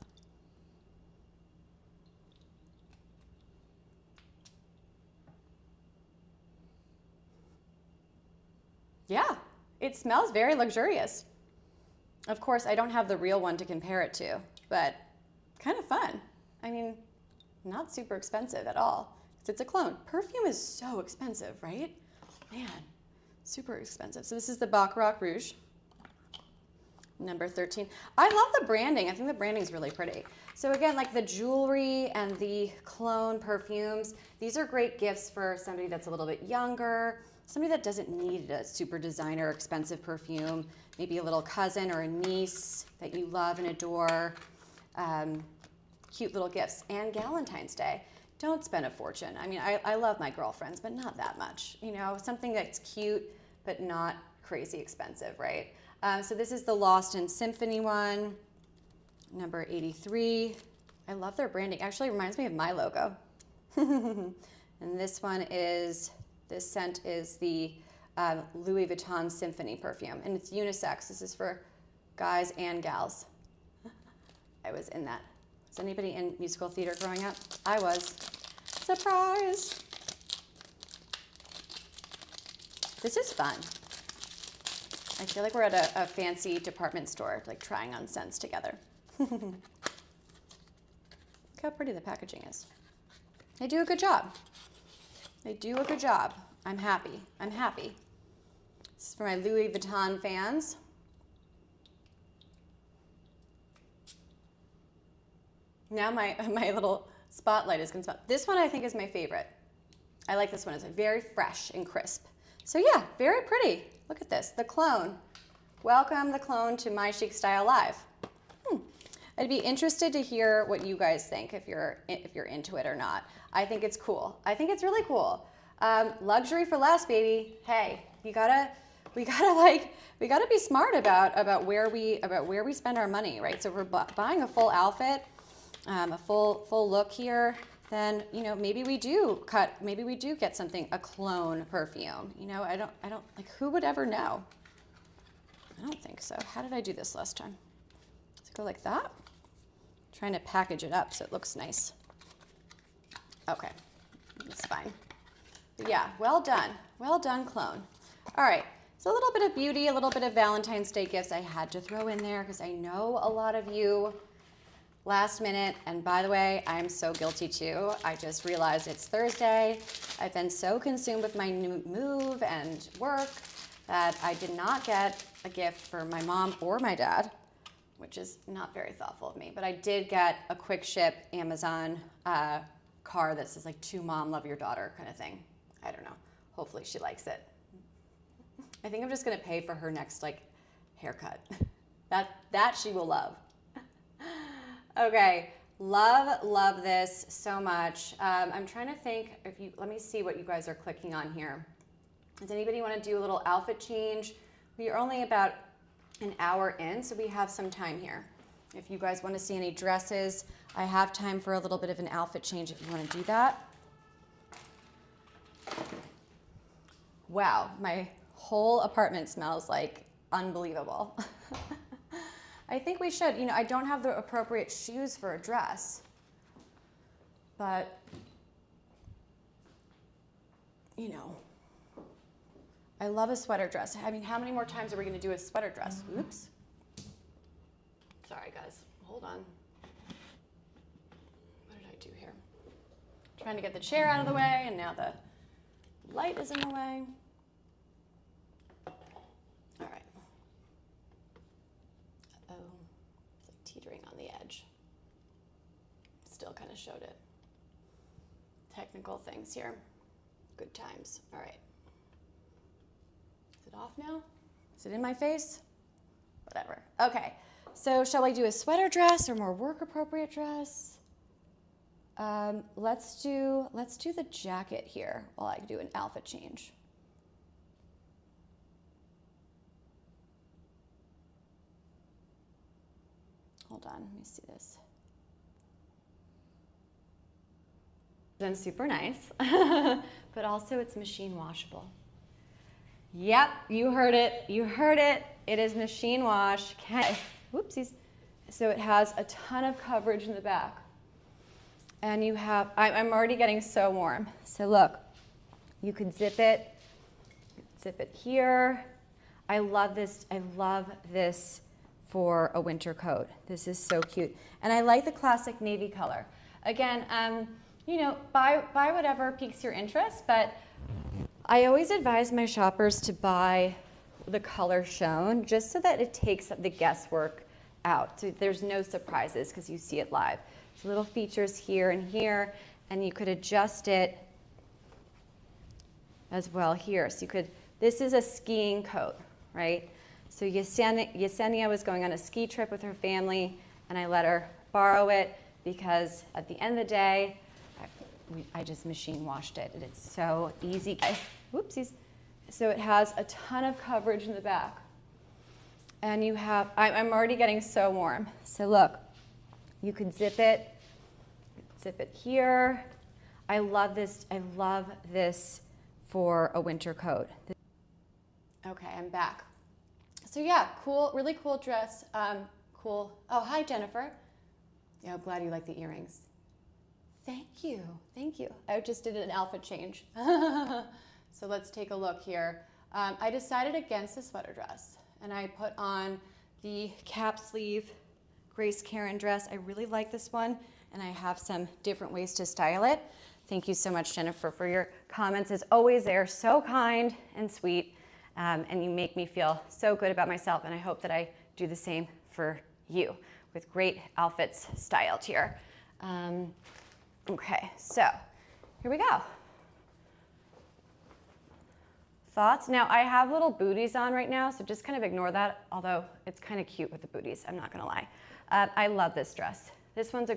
Speaker 1: Yeah, it smells very luxurious. Of course, I don't have the real one to compare it to, but kind of fun. I mean, not super expensive at all. It's a clone. Perfume is so expensive, right? Man, super expensive. So this is the Baccarat Rouge, number 13. I love the branding. I think the branding is really pretty. So again, like the jewelry and the clone perfumes, these are great gifts for somebody that's a little bit younger, somebody that doesn't need a super designer expensive perfume, maybe a little cousin or a niece that you love and adore. Cute little gifts. And Valentine's Day. Don't spend a fortune. I mean, I love my girlfriends, but not that much. You know, something that's cute, but not crazy expensive, right? So this is the Lost in Symphony one, number 83. I love their branding. Actually, it reminds me of my logo. And this one is, this scent is the Louis Vuitton Symphony perfume, and it's unisex. This is for guys and gals. I was in that. Was anybody in musical theater growing up? I was. Surprise! This is fun. I feel like we're at a fancy department store, like trying on scents together. Look how pretty the packaging is. They do a good job. They do a good job. I'm happy. I'm happy. This is for my Louis Vuitton fans. Now my little spotlight is going to smell. This one I think is my favorite. I like this one. It's very fresh and crisp. So yeah, very pretty. Look at this, the clone. Welcome the clone to My Chic Style Live. I'd be interested to hear what you guys think, if you're into it or not. I think it's cool. I think it's really cool. Luxury for less, baby. Hey, we gotta be smart about where we spend our money, right? So if we're buying a full outfit, a full look here, then maybe we do get something, a clone perfume. I don't like, who would ever know? I don't think so. How did I do this last time? Does it go like that? I'm trying to package it up so it looks nice. Okay, it's fine. But yeah, well done clone. All right, so a little bit of beauty, a little bit of Valentine's Day gifts I had to throw in there because I know a lot of you last minute, and by the way, I'm so guilty too. I just realized it's Thursday. I've been so consumed with my new move and work that I did not get a gift for my mom or my dad, which is not very thoughtful of me, but I did get a quick ship Amazon card that says like, to mom, love your daughter kind of thing. I don't know. Hopefully she likes it. I think I'm just gonna pay for her next haircut. That she will love. Okay, love this so much. I'm trying to think let me see what you guys are clicking on here. Does anybody want to do a little outfit change? We are only about an hour in, so we have some time here. If you guys want to see any dresses, I have time for a little bit of an outfit change if you want to do that. Wow, my whole apartment smells like unbelievable. I think we should. I don't have the appropriate shoes for a dress, but I love a sweater dress. I mean, how many more times are we going to do a sweater dress? Oops. Sorry, guys. Hold on. do here. Trying to get the chair out of the way, and now the light is in the way. All right. Oh, it's like teetering on the edge. Still kind of showed it. Technical things here. Good times. All right. Is it off now? Is it in my face? Whatever. Okay. So shall I do a sweater dress or more work appropriate dress? Let's do the jacket here while I do an outfit change. Hold on, let me see this. Then super nice, but also it's machine washable. Yep, you heard it. You heard it. It is machine wash. Whoopsies. So it has a ton of coverage in the back. And you have, I'm already getting so warm. So look, you could zip it here. I love this for a winter coat. This is so cute. And I like the classic navy color. Again, you know, buy whatever piques your interest, but I always advise my shoppers to buy the color shown just so that it takes the guesswork out. So there's no surprises because you see it live. There's little features here, and you could adjust it as well here. So you could, this is a skiing coat, right? So Yesenia was going on a ski trip with her family, and I let her borrow it because at the end of the day, I just machine washed it, and it's so easy. Whoopsies. So it has a ton of coverage in the back. And you have, I'm already getting so warm. So look, you could zip it here. I love this for a winter coat. Okay, I'm back. So yeah, cool, really cool dress. Cool. Oh, hi, Jennifer. Yeah, I'm glad you like the earrings. Thank you, thank you. I just did an outfit change. So let's take a look here. I decided against the sweater dress, and I put on the cap sleeve Grace Karin dress. I really like this one, and I have some different ways to style it. Thank you so much, Jennifer, for your comments. As always, they are so kind and sweet, and you make me feel so good about myself, and I hope that I do the same for you with great outfits styled here. Okay, so here we go. Thoughts? Now I have little booties on right now, so just kind of ignore that, although it's kind of cute with the booties, I'm not gonna lie. I love this dress. This is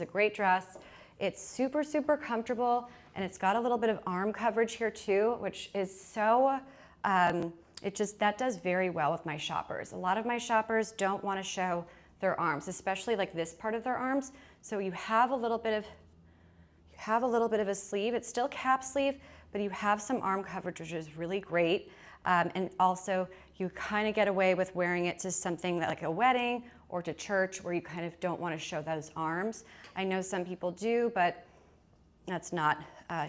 Speaker 1: a great dress. It's super, super comfortable, and it's got a little bit of arm coverage here too, which is so, that does very well with my shoppers. A lot of my shoppers don't wanna show their arms, especially like this part of their arms. So you have a little bit of a sleeve. It's still cap sleeve, but you have some arm coverage, which is really great. And also you kind of get away with wearing it to something like a wedding or to church where you kind of don't want to show those arms. I know some people do, but that's not,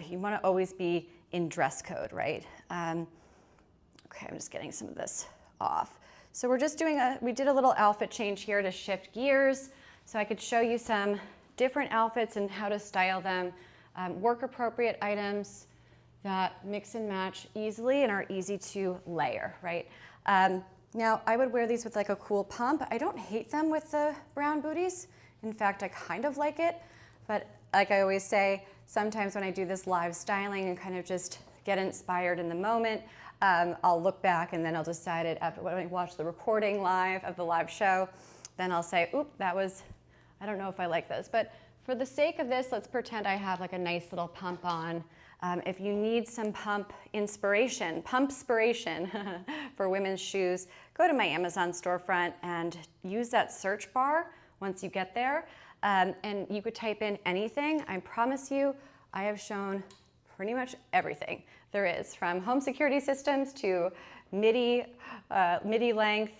Speaker 1: you want to always be in dress code, right? Okay, I'm just getting some of this off. So we're just we did a little outfit change here to shift gears so I could show you some different outfits and how to style them, work appropriate items that mix and match easily and are easy to layer, right? Now I would wear these with like a cool pump. I don't hate them with the brown booties. In fact, I kind of like it, but like I always say, sometimes when I do this live styling and kind of just get inspired in the moment, I'll look back and then I'll decide it after when I watch the recording live of the live show, then I'll say, oop, I don't know if I like this, but for the sake of this, let's pretend I have like a nice little pump on. If you need some pump-spiration for women's shoes, go to my Amazon storefront and use that search bar once you get there. And you could type in anything. I promise you, I have shown pretty much everything there is, from home security systems to midi length,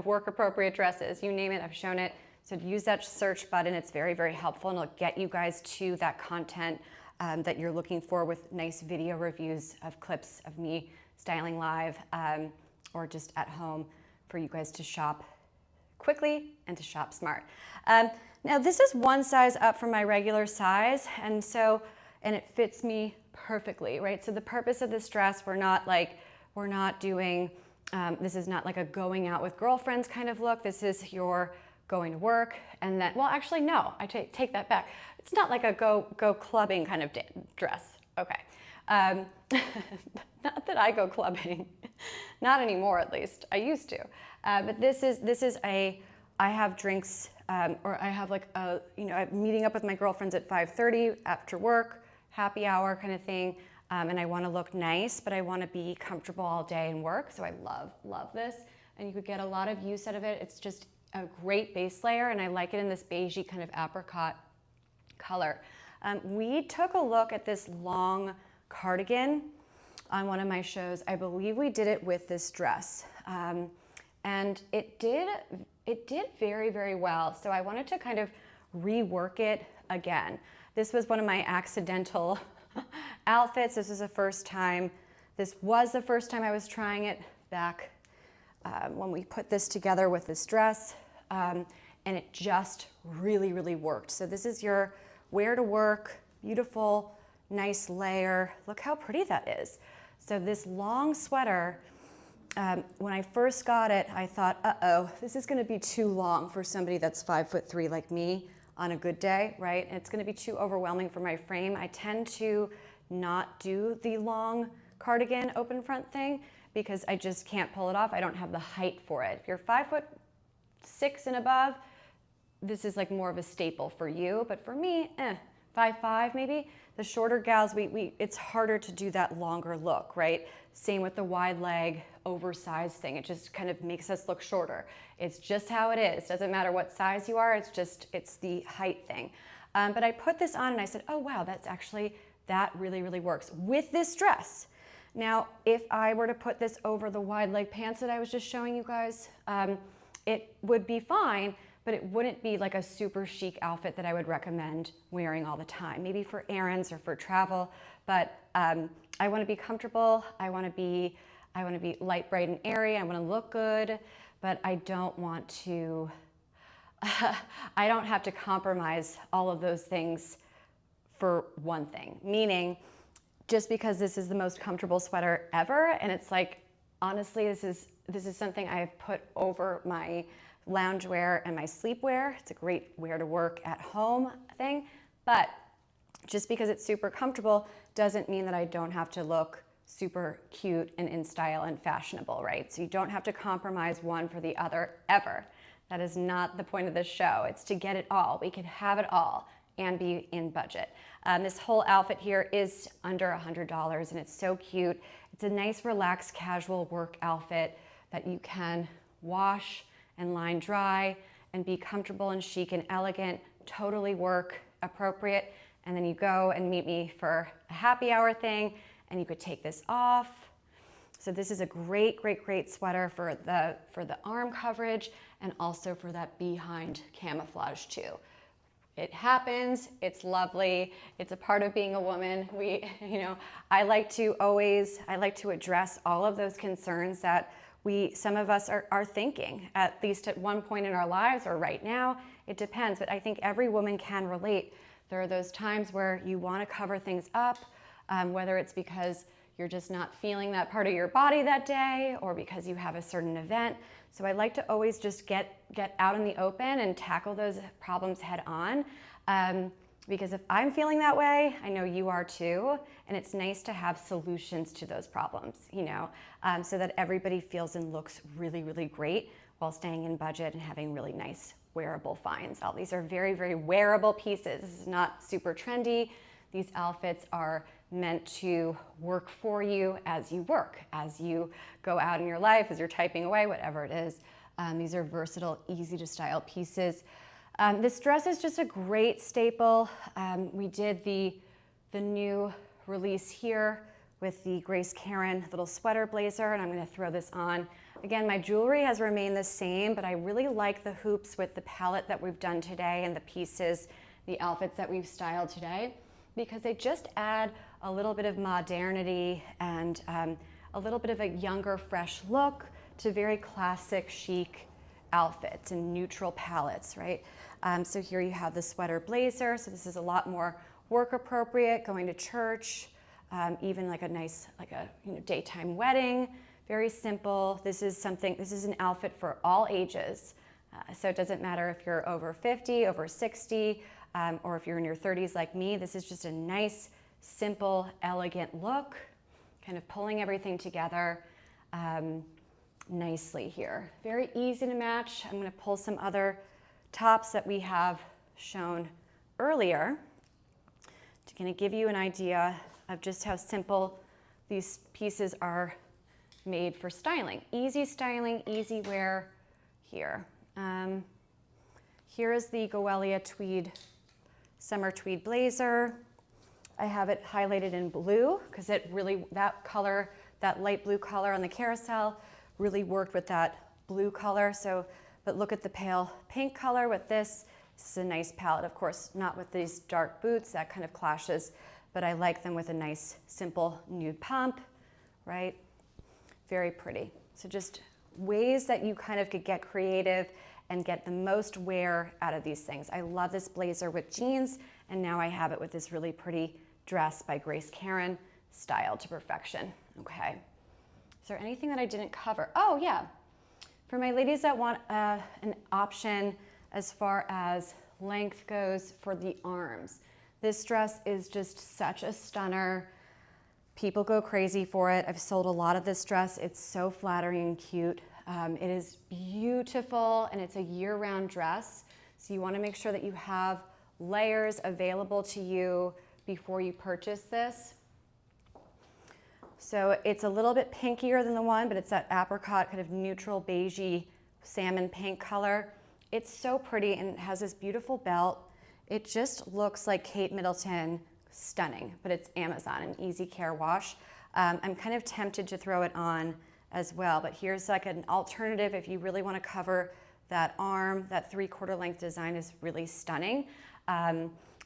Speaker 1: work-appropriate dresses, you name it, I've shown it. So use that search button. It's very, very helpful, and it'll get you guys to that content that you're looking for with nice video reviews of clips of me styling live or just at home for you guys to shop quickly and to shop smart. Now this is one size up from my regular size, and it fits me perfectly, right? So the purpose of this dress, we're not doing, this is not like a going out with girlfriends kind of look. This is your going to work, and then, well, actually, no, I take that back. It's not like a go clubbing kind of dress. Okay. Not that I go clubbing, not anymore at least. I used to, but this is I have drinks, or I have like a, I'm meeting up with my girlfriends at 5:30 after work, happy hour kind of thing, and I want to look nice, but I want to be comfortable all day and work. So I love this, and you could get a lot of use out of it. It's just a great base layer, and I like it in this beigey kind of apricot color. We took a look at this long cardigan on one of my shows. I believe we did it with this dress, and it did very, very well. So I wanted to kind of rework it again. This was one of my accidental outfits. This was the first time I was trying it back when we put this together with this dress, and it just really, really worked. So this is your wear to work, beautiful, nice layer. Look how pretty that is. So this long sweater, when I first got it, I thought, uh-oh, this is gonna be too long for somebody that's 5'3" like me on a good day, right? And it's gonna be too overwhelming for my frame. I tend to not do the long cardigan open front thing because I just can't pull it off. I don't have the height for it. If you're 5'6" and above, this is like more of a staple for you, but for me, 5'5" maybe. The shorter gals, it's harder to do that longer look, right? Same with the wide leg, oversized thing. It just kind of makes us look shorter. It's just how it is. Doesn't matter what size you are, it's the height thing. But I put this on and I said, oh wow, that really, really works with this dress. Now, if I were to put this over the wide leg pants that I was just showing you guys, it would be fine, but it wouldn't be like a super chic outfit that I would recommend wearing all the time, maybe for errands or for travel. But I want to be comfortable. I want to be light, bright, and airy. I want to look good, but I don't want to, I don't have to compromise all of those things for one thing. Meaning, just because this is the most comfortable sweater ever, and it's like, honestly, this is something I have put over my loungewear and my sleepwear. It's a great wear to work at home thing, but just because it's super comfortable doesn't mean that I don't have to look super cute and in style and fashionable, right? So you don't have to compromise one for the other ever. That is not the point of this show. It's to get it all. We can have it all and be in budget. This whole outfit here is under $100 and it's so cute. It's a nice, relaxed, casual work outfit that you can wash and line dry and be comfortable and chic and elegant, totally work appropriate. And then you go and meet me for a happy hour thing and you could take this off. So this is a great, great, great sweater for the arm coverage and also for that behind camouflage too. It happens, it's lovely, it's a part of being a woman. I like to address all of those concerns that some of us are thinking, at least at one point in our lives or right now. It depends, but I think every woman can relate. There are those times where you want to cover things up, whether it's because you're just not feeling that part of your body that day or because you have a certain event. So I like to always just get out in the open and tackle those problems head on. Because if I'm feeling that way, I know you are too, and it's nice to have solutions to those problems, so that everybody feels and looks really, really great while staying in budget and having really nice wearable finds. All these are very, very wearable pieces. This is not super trendy. These outfits are meant to work for you as you work, as you go out in your life, as you're typing away, whatever it is. These are versatile, easy to style pieces. This dress is just a great staple. We did the new release here with the Grace Karin little sweater blazer, and I'm gonna throw this on. Again, my jewelry has remained the same, but I really like the hoops with the palette that we've done today and the pieces, the outfits that we've styled today, because they just add a little bit of modernity and a little bit of a younger, fresh look to very classic, chic outfits and neutral palettes, right? So here you have the sweater blazer. So this is a lot more work appropriate, going to church, even like a nice, like a daytime wedding. Very simple. This is an outfit for all ages. So it doesn't matter if you're over 50, over 60, or if you're in your 30s like me. This is just a nice, simple, elegant look, kind of pulling everything together nicely here. Very easy to match. I'm going to pull some other tops that we have shown earlier to kind of give you an idea of just how simple these pieces are made for styling. Easy styling, easy wear here. Here is the Goelia Tweed, summer tweed blazer. I have it highlighted in blue because it really, that color, that light blue color on the carousel really worked with that blue color. So, but look at the pale pink color with this. This is a nice palette, of course, not with these dark boots, that kind of clashes, but I like them with a nice, simple nude pump, right? Very pretty. So just ways that you kind of could get creative and get the most wear out of these things. I love this blazer with jeans, and now I have it with this really pretty dress by Karin, styled to perfection. Okay. Is there anything that I didn't cover? Oh yeah. For my ladies that want an option as far as length goes for the arms, this dress is just such a stunner. People go crazy for it. I've sold a lot of this dress. It's so flattering and cute. It is beautiful, and it's a year-round dress. So you want to make sure that you have layers available to you before you purchase this. So it's a little bit pinkier than the one, but it's that apricot kind of neutral beigey salmon pink color. It's so pretty, and it has this beautiful belt. It just looks like Kate Middleton, stunning, but it's Amazon, an easy care wash. I'm kind of tempted to throw it on as well, but here's like an alternative if you really want to cover that arm. That 3/4 length design is really stunning.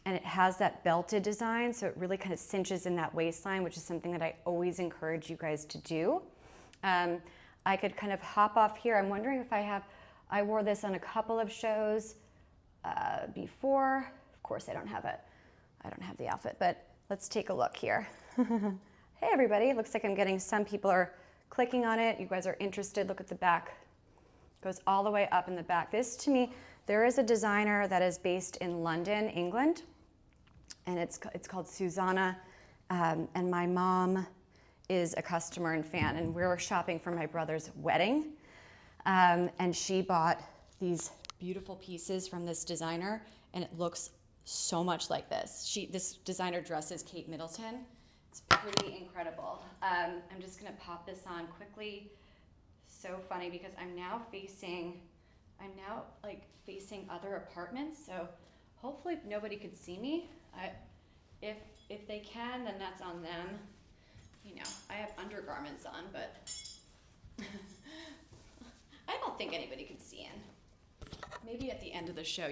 Speaker 1: And it has that belted design, so it really kind of cinches in that waistline, which is something that I always encourage you guys to do. I could kind of hop off here. I'm wondering if I wore this on a couple of shows before. Of course, I don't have the outfit, but let's take a look here. Hey everybody, looks like I'm getting some people are clicking on it. You guys are interested. Look at the back. It goes all the way up in the back. This to me, there is a designer that is based in London, England, and it's called Susanna, and my mom is a customer and fan, and we were shopping for my brother's wedding, and she bought these beautiful pieces from this designer, and it looks so much like this. This designer dresses Kate Middleton. It's pretty incredible. I'm just gonna pop this on quickly. So funny because I'm now facing other apartments, so hopefully nobody could see me. If they can, then that's on them. You know, I have undergarments on, but I don't think anybody could see in. Maybe at the end of the show,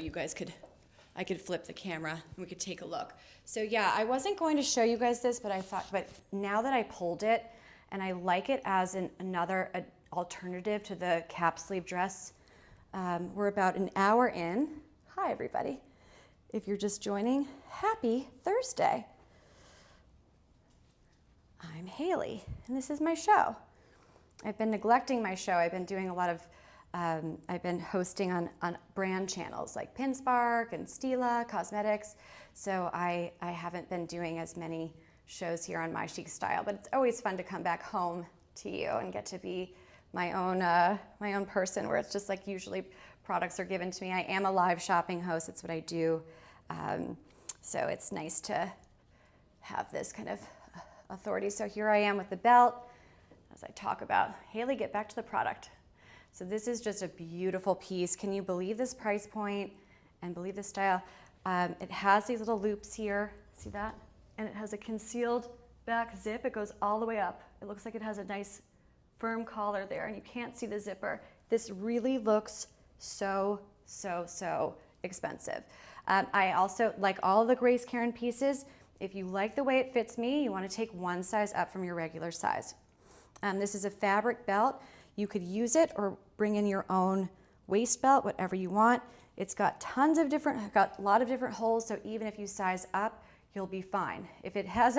Speaker 1: I could flip the camera and we could take a look. So yeah, I wasn't going to show you guys this, but but now that I pulled it, and I like it as another alternative to the cap sleeve dress. We're about an hour in. Hi everybody. If you're just joining, happy Thursday. I'm Hailey, and this is my show. I've been neglecting my show. I've been doing a lot of I've been hosting on brand channels like Pinspark and Stila Cosmetics, so I haven't been doing as many shows here on My Chic Style, but it's always fun to come back home to you and get to be my own person, where it's just like usually products are given to me. I am a live shopping host. It's what I do, so it's nice to have this kind of authority. So here I am with the belt as I talk about, Hailey, get back to the product. So this is just a beautiful piece. Can you believe this price point and believe this style? It has these little loops here, see that? And it has a concealed back zip. It goes all the way up. It looks like it has a nice firm collar there, and you can't see the zipper. This really looks so expensive. I also like all of the Karin pieces. If you like the way it fits me, you want to take one size up from your regular size. This is a fabric belt. You could use it or bring in your own waist belt, whatever you want. It's got got a lot of different holes, so even if you size up, you'll be fine. If it has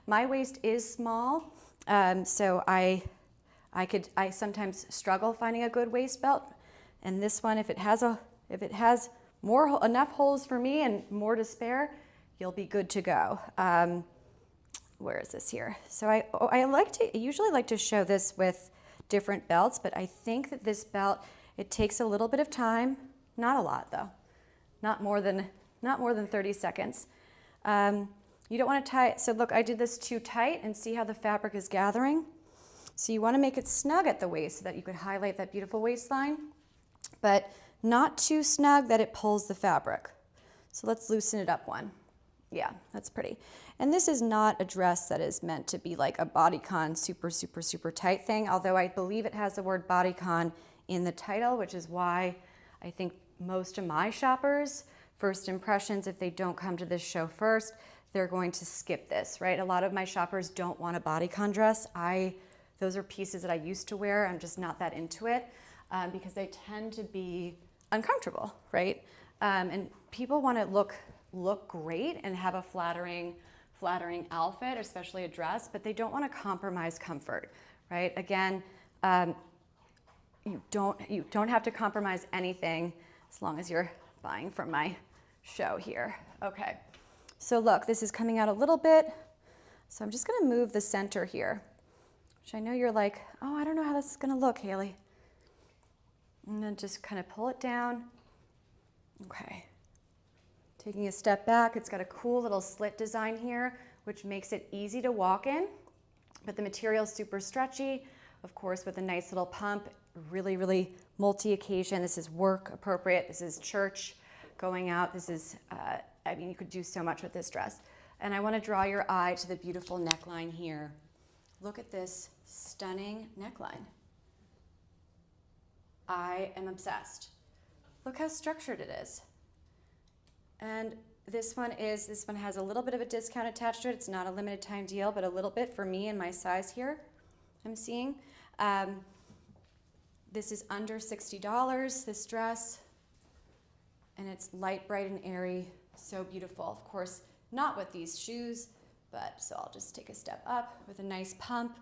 Speaker 1: my waist is small, so I sometimes struggle finding a good waist belt. And this one, if it has enough holes for me and more to spare, you'll be good to go. Where is this here? So I usually like to show this with different belts, but I think that this belt, it takes a little bit of time, not a lot though, not more than 30 seconds. You don't want to tie it. So look, I did this too tight, and see how the fabric is gathering. So you want to make it snug at the waist so that you could highlight that beautiful waistline, but not too snug that it pulls the fabric. So let's loosen it up one. Yeah, that's pretty. And this is not a dress that is meant to be like a bodycon super, super, super tight thing, although I believe it has the word bodycon in the title, which is why I think most of my shoppers, first impressions, if they don't come to this show first, they're going to skip this, right? A lot of my shoppers don't want a bodycon dress. Those are pieces that I used to wear. I'm just not that into it because they tend to be uncomfortable, right? And people want to look great and have a flattering outfit, especially a dress, but they don't want to compromise comfort, right? Again, you don't have to compromise anything as long as you're buying from my show here. Okay, so look, this is coming out a little bit, so I'm just going to move the center here, which I know you're like, oh, I don't know how this is going to look, Hailey. And then just kind of pull it down. Okay. Taking a step back, it's got a cool little slit design here, which makes it easy to walk in, but the material is super stretchy, of course, with a nice little pump, really, really multi-occasion. This is work appropriate. This is church, going out. This is, I mean, you could do so much with this dress. And I want to draw your eye to the beautiful neckline here. Look at this stunning neckline. I am obsessed. Look how structured it is. And this one has a little bit of a discount attached to it. It's not a limited time deal, but a little bit for me and my size here, I'm seeing. This is under $60, this dress, and it's light, bright, and airy, so beautiful. Of course, not with these shoes, but so I'll just take a step up with a nice pump,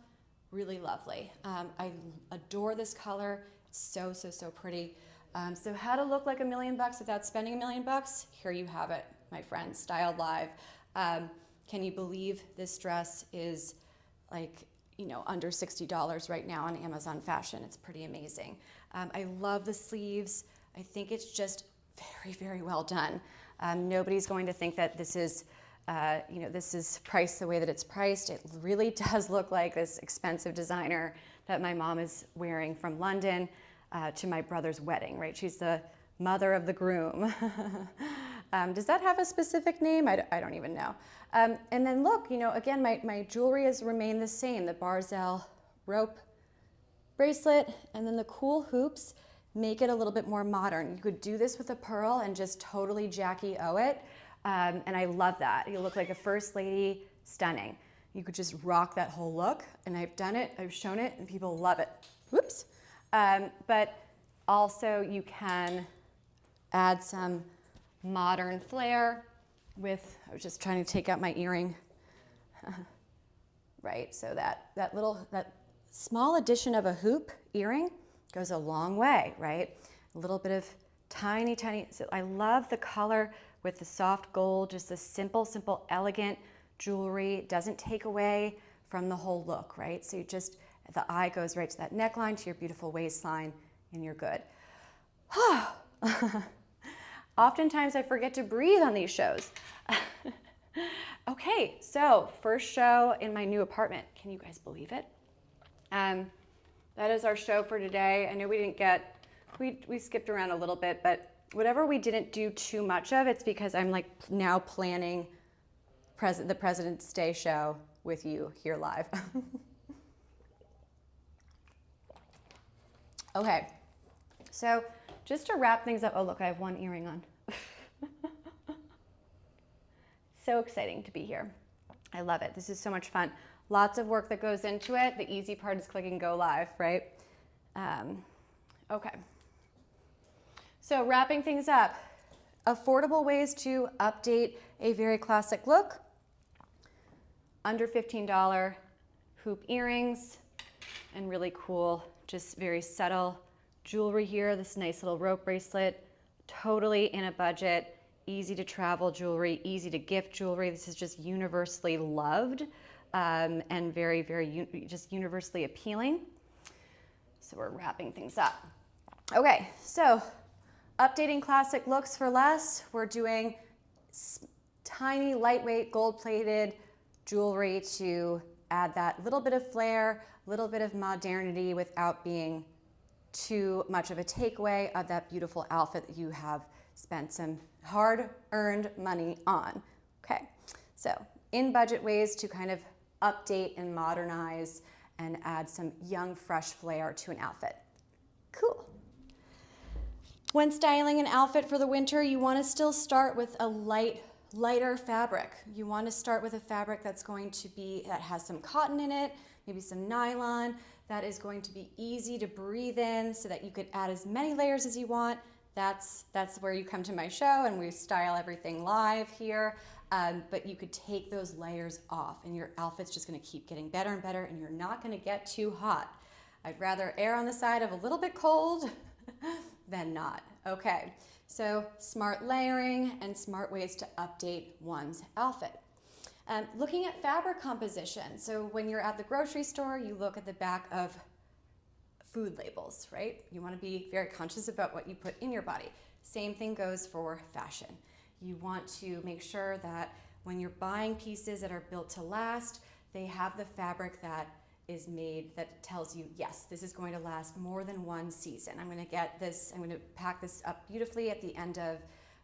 Speaker 1: really lovely. I adore this color, it's so, so, so pretty. So how to look like $1 million without spending $1 million? Here you have it, my friends, styled live. Can you believe this dress is like, under $60 right now on Amazon Fashion? It's pretty amazing. I love the sleeves. I think it's just very, very well done. Nobody's going to think that this is, this is priced the way that it's priced. It really does look like this expensive designer that my mom is wearing from London to my brother's wedding, right? She's the mother of the groom. Does that have a specific name? I don't even know. And then look, again, my jewelry has remained the same. The Barzell rope bracelet and then the cool hoops make it a little bit more modern. You could do this with a pearl and just totally Jackie O it. And I love that. You look like a first lady, stunning. You could just rock that whole look. And I've done it, I've shown it, and people love it. Whoops. But also you can add some modern flair with, I was just trying to take out my earring, right? So that small addition of a hoop earring goes a long way, right? A little bit of tiny, so I love the color with the soft gold, just the simple, elegant jewelry. It doesn't take away from the whole look, right? So the eye goes right to that neckline, to your beautiful waistline, and you're good. Oftentimes I forget to breathe on these shows. Okay, so first show in my new apartment. Can you guys believe it? That is our show for today. I know we skipped around a little bit, but whatever we didn't do too much of, it's because I'm like now planning the President's Day show with you here live. Okay, so just to wrap things up, oh look, I have one earring on. So exciting to be here. I love it. This is so much fun. Lots of work that goes into it. The easy part is clicking go live, right? Okay. So wrapping things up, affordable ways to update a very classic look. Under $15 hoop earrings and really cool, just very subtle jewelry here. This nice little rope bracelet, totally in a budget, easy to travel jewelry, easy to gift jewelry. This is just universally loved and very, very just universally appealing. So we're wrapping things up. Okay, so updating classic looks for less. We're doing tiny, lightweight, gold-plated jewelry to add that little bit of flair, little bit of modernity without being too much of a takeaway of that beautiful outfit that you have spent some hard-earned money on. Okay, so in budget ways to kind of update and modernize and add some young, fresh flair to an outfit. Cool. When styling an outfit for the winter, you want to still start with a lighter fabric. You want to start with a fabric that has some cotton in it, maybe some nylon, that is going to be easy to breathe in so that you could add as many layers as you want. That's where you come to my show and we style everything live here. But you could take those layers off and your outfit's just going to keep getting better and better and you're not going to get too hot. I'd rather err on the side of a little bit cold than not. Okay, so smart layering and smart ways to update one's outfit. Looking at fabric composition. So when you're at the grocery store, you look at the back of food labels, right? You want to be very conscious about what you put in your body. Same thing goes for fashion. You want to make sure that when you're buying pieces that are built to last, they have the fabric that is made that tells you, yes, this is going to last more than one season. I'm going to pack this up beautifully at the end of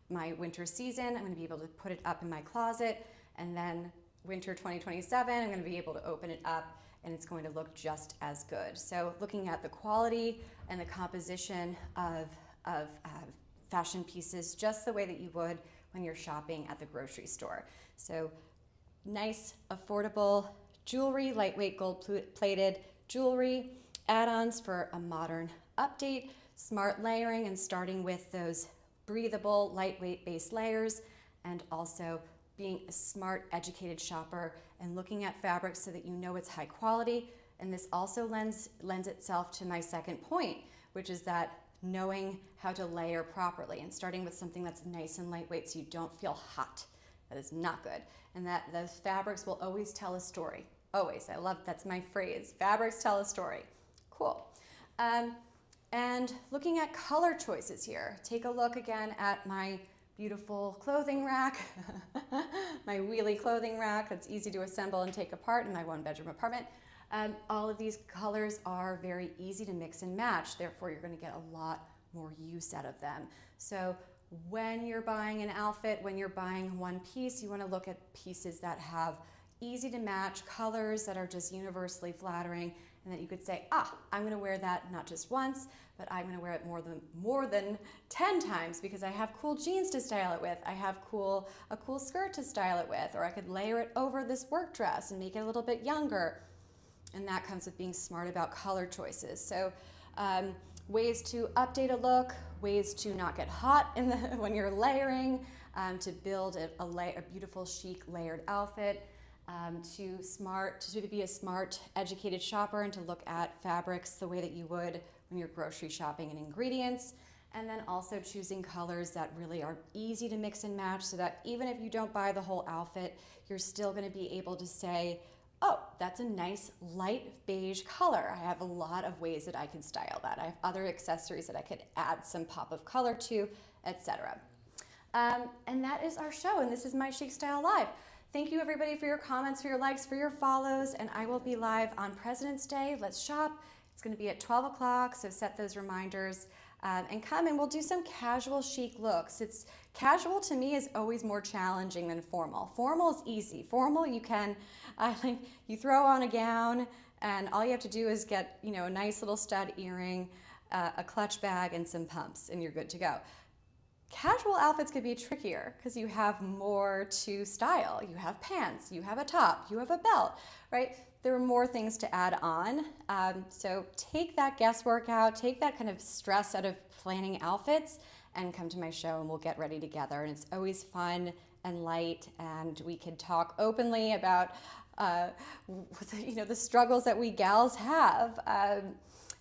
Speaker 1: my winter season. I'm going to be able to put it up in my closet, and then winter 2027, I'm going to be able to open it up and it's going to look just as good. So looking at the quality and the composition of fashion pieces just the way that you would when you're shopping at the grocery store. So nice, affordable jewelry, lightweight gold-plated jewelry, add-ons for a modern update, smart layering and starting with those breathable, lightweight base layers, and also being a smart, educated shopper and looking at fabrics so that you know it's high quality. And this also lends itself to my second point, which is that knowing how to layer properly and starting with something that's nice and lightweight so you don't feel hot. That is not good. And that those fabrics will always tell a story. Always. That's my phrase. Fabrics tell a story. Cool. And looking at color choices here. Take a look again at my beautiful clothing rack, my wheelie clothing rack that's easy to assemble and take apart in my one-bedroom apartment. All of these colors are very easy to mix and match, therefore you're going to get a lot more use out of them. So when you're buying an outfit, when you're buying one piece, you want to look at pieces that have easy to match colors that are just universally flattering, and that you could say, I'm going to wear that not just once, but I'm going to wear it more than 10 times because I have cool jeans to style it with. I have a cool skirt to style it with, or I could layer it over this work dress and make it a little bit younger. And that comes with being smart about color choices. So ways to update a look, ways to not get hot when you're layering, to build a beautiful chic layered outfit, to be a smart, educated shopper and to look at fabrics the way that you would when you're grocery shopping and ingredients, and then also choosing colors that really are easy to mix and match so that even if you don't buy the whole outfit, you're still going to be able to say, oh, that's a nice light beige color. I have a lot of ways that I can style that. I have other accessories that I could add some pop of color to, etc. And that is our show, and this is my Chic Style Live. Thank you everybody for your comments, for your likes, for your follows, and I will be live on President's Day. Let's shop. It's going to be at 12 o'clock, so set those reminders and come and we'll do some casual chic looks. Casual to me is always more challenging than formal. Formal is easy. Formal you throw on a gown and all you have to do is get a nice little stud earring, a clutch bag, and some pumps, and you're good to go. Casual outfits could be trickier because you have more to style. You have pants, you have a top, you have a belt, right? There are more things to add on. So take that guesswork out, take that kind of stress out of planning outfits, and come to my show and we'll get ready together. And it's always fun and light, and we can talk openly about the struggles that we gals have.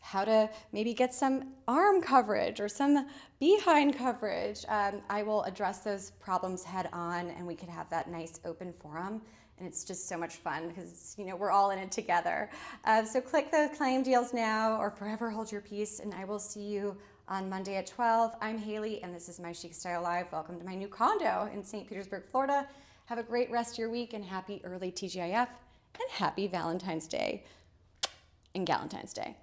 Speaker 1: How to maybe get some arm coverage or some behind coverage. I will address those problems head on, and we could have that nice open forum. And it's just so much fun because, we're all in it together. So click the claim deals now or forever hold your peace, and I will see you on Monday at 12. I'm Hailey, and this is my Chic Style Live. Welcome to my new condo in St. Petersburg, Florida. Have a great rest of your week, and happy early TGIF, and happy Valentine's Day and Galentine's Day.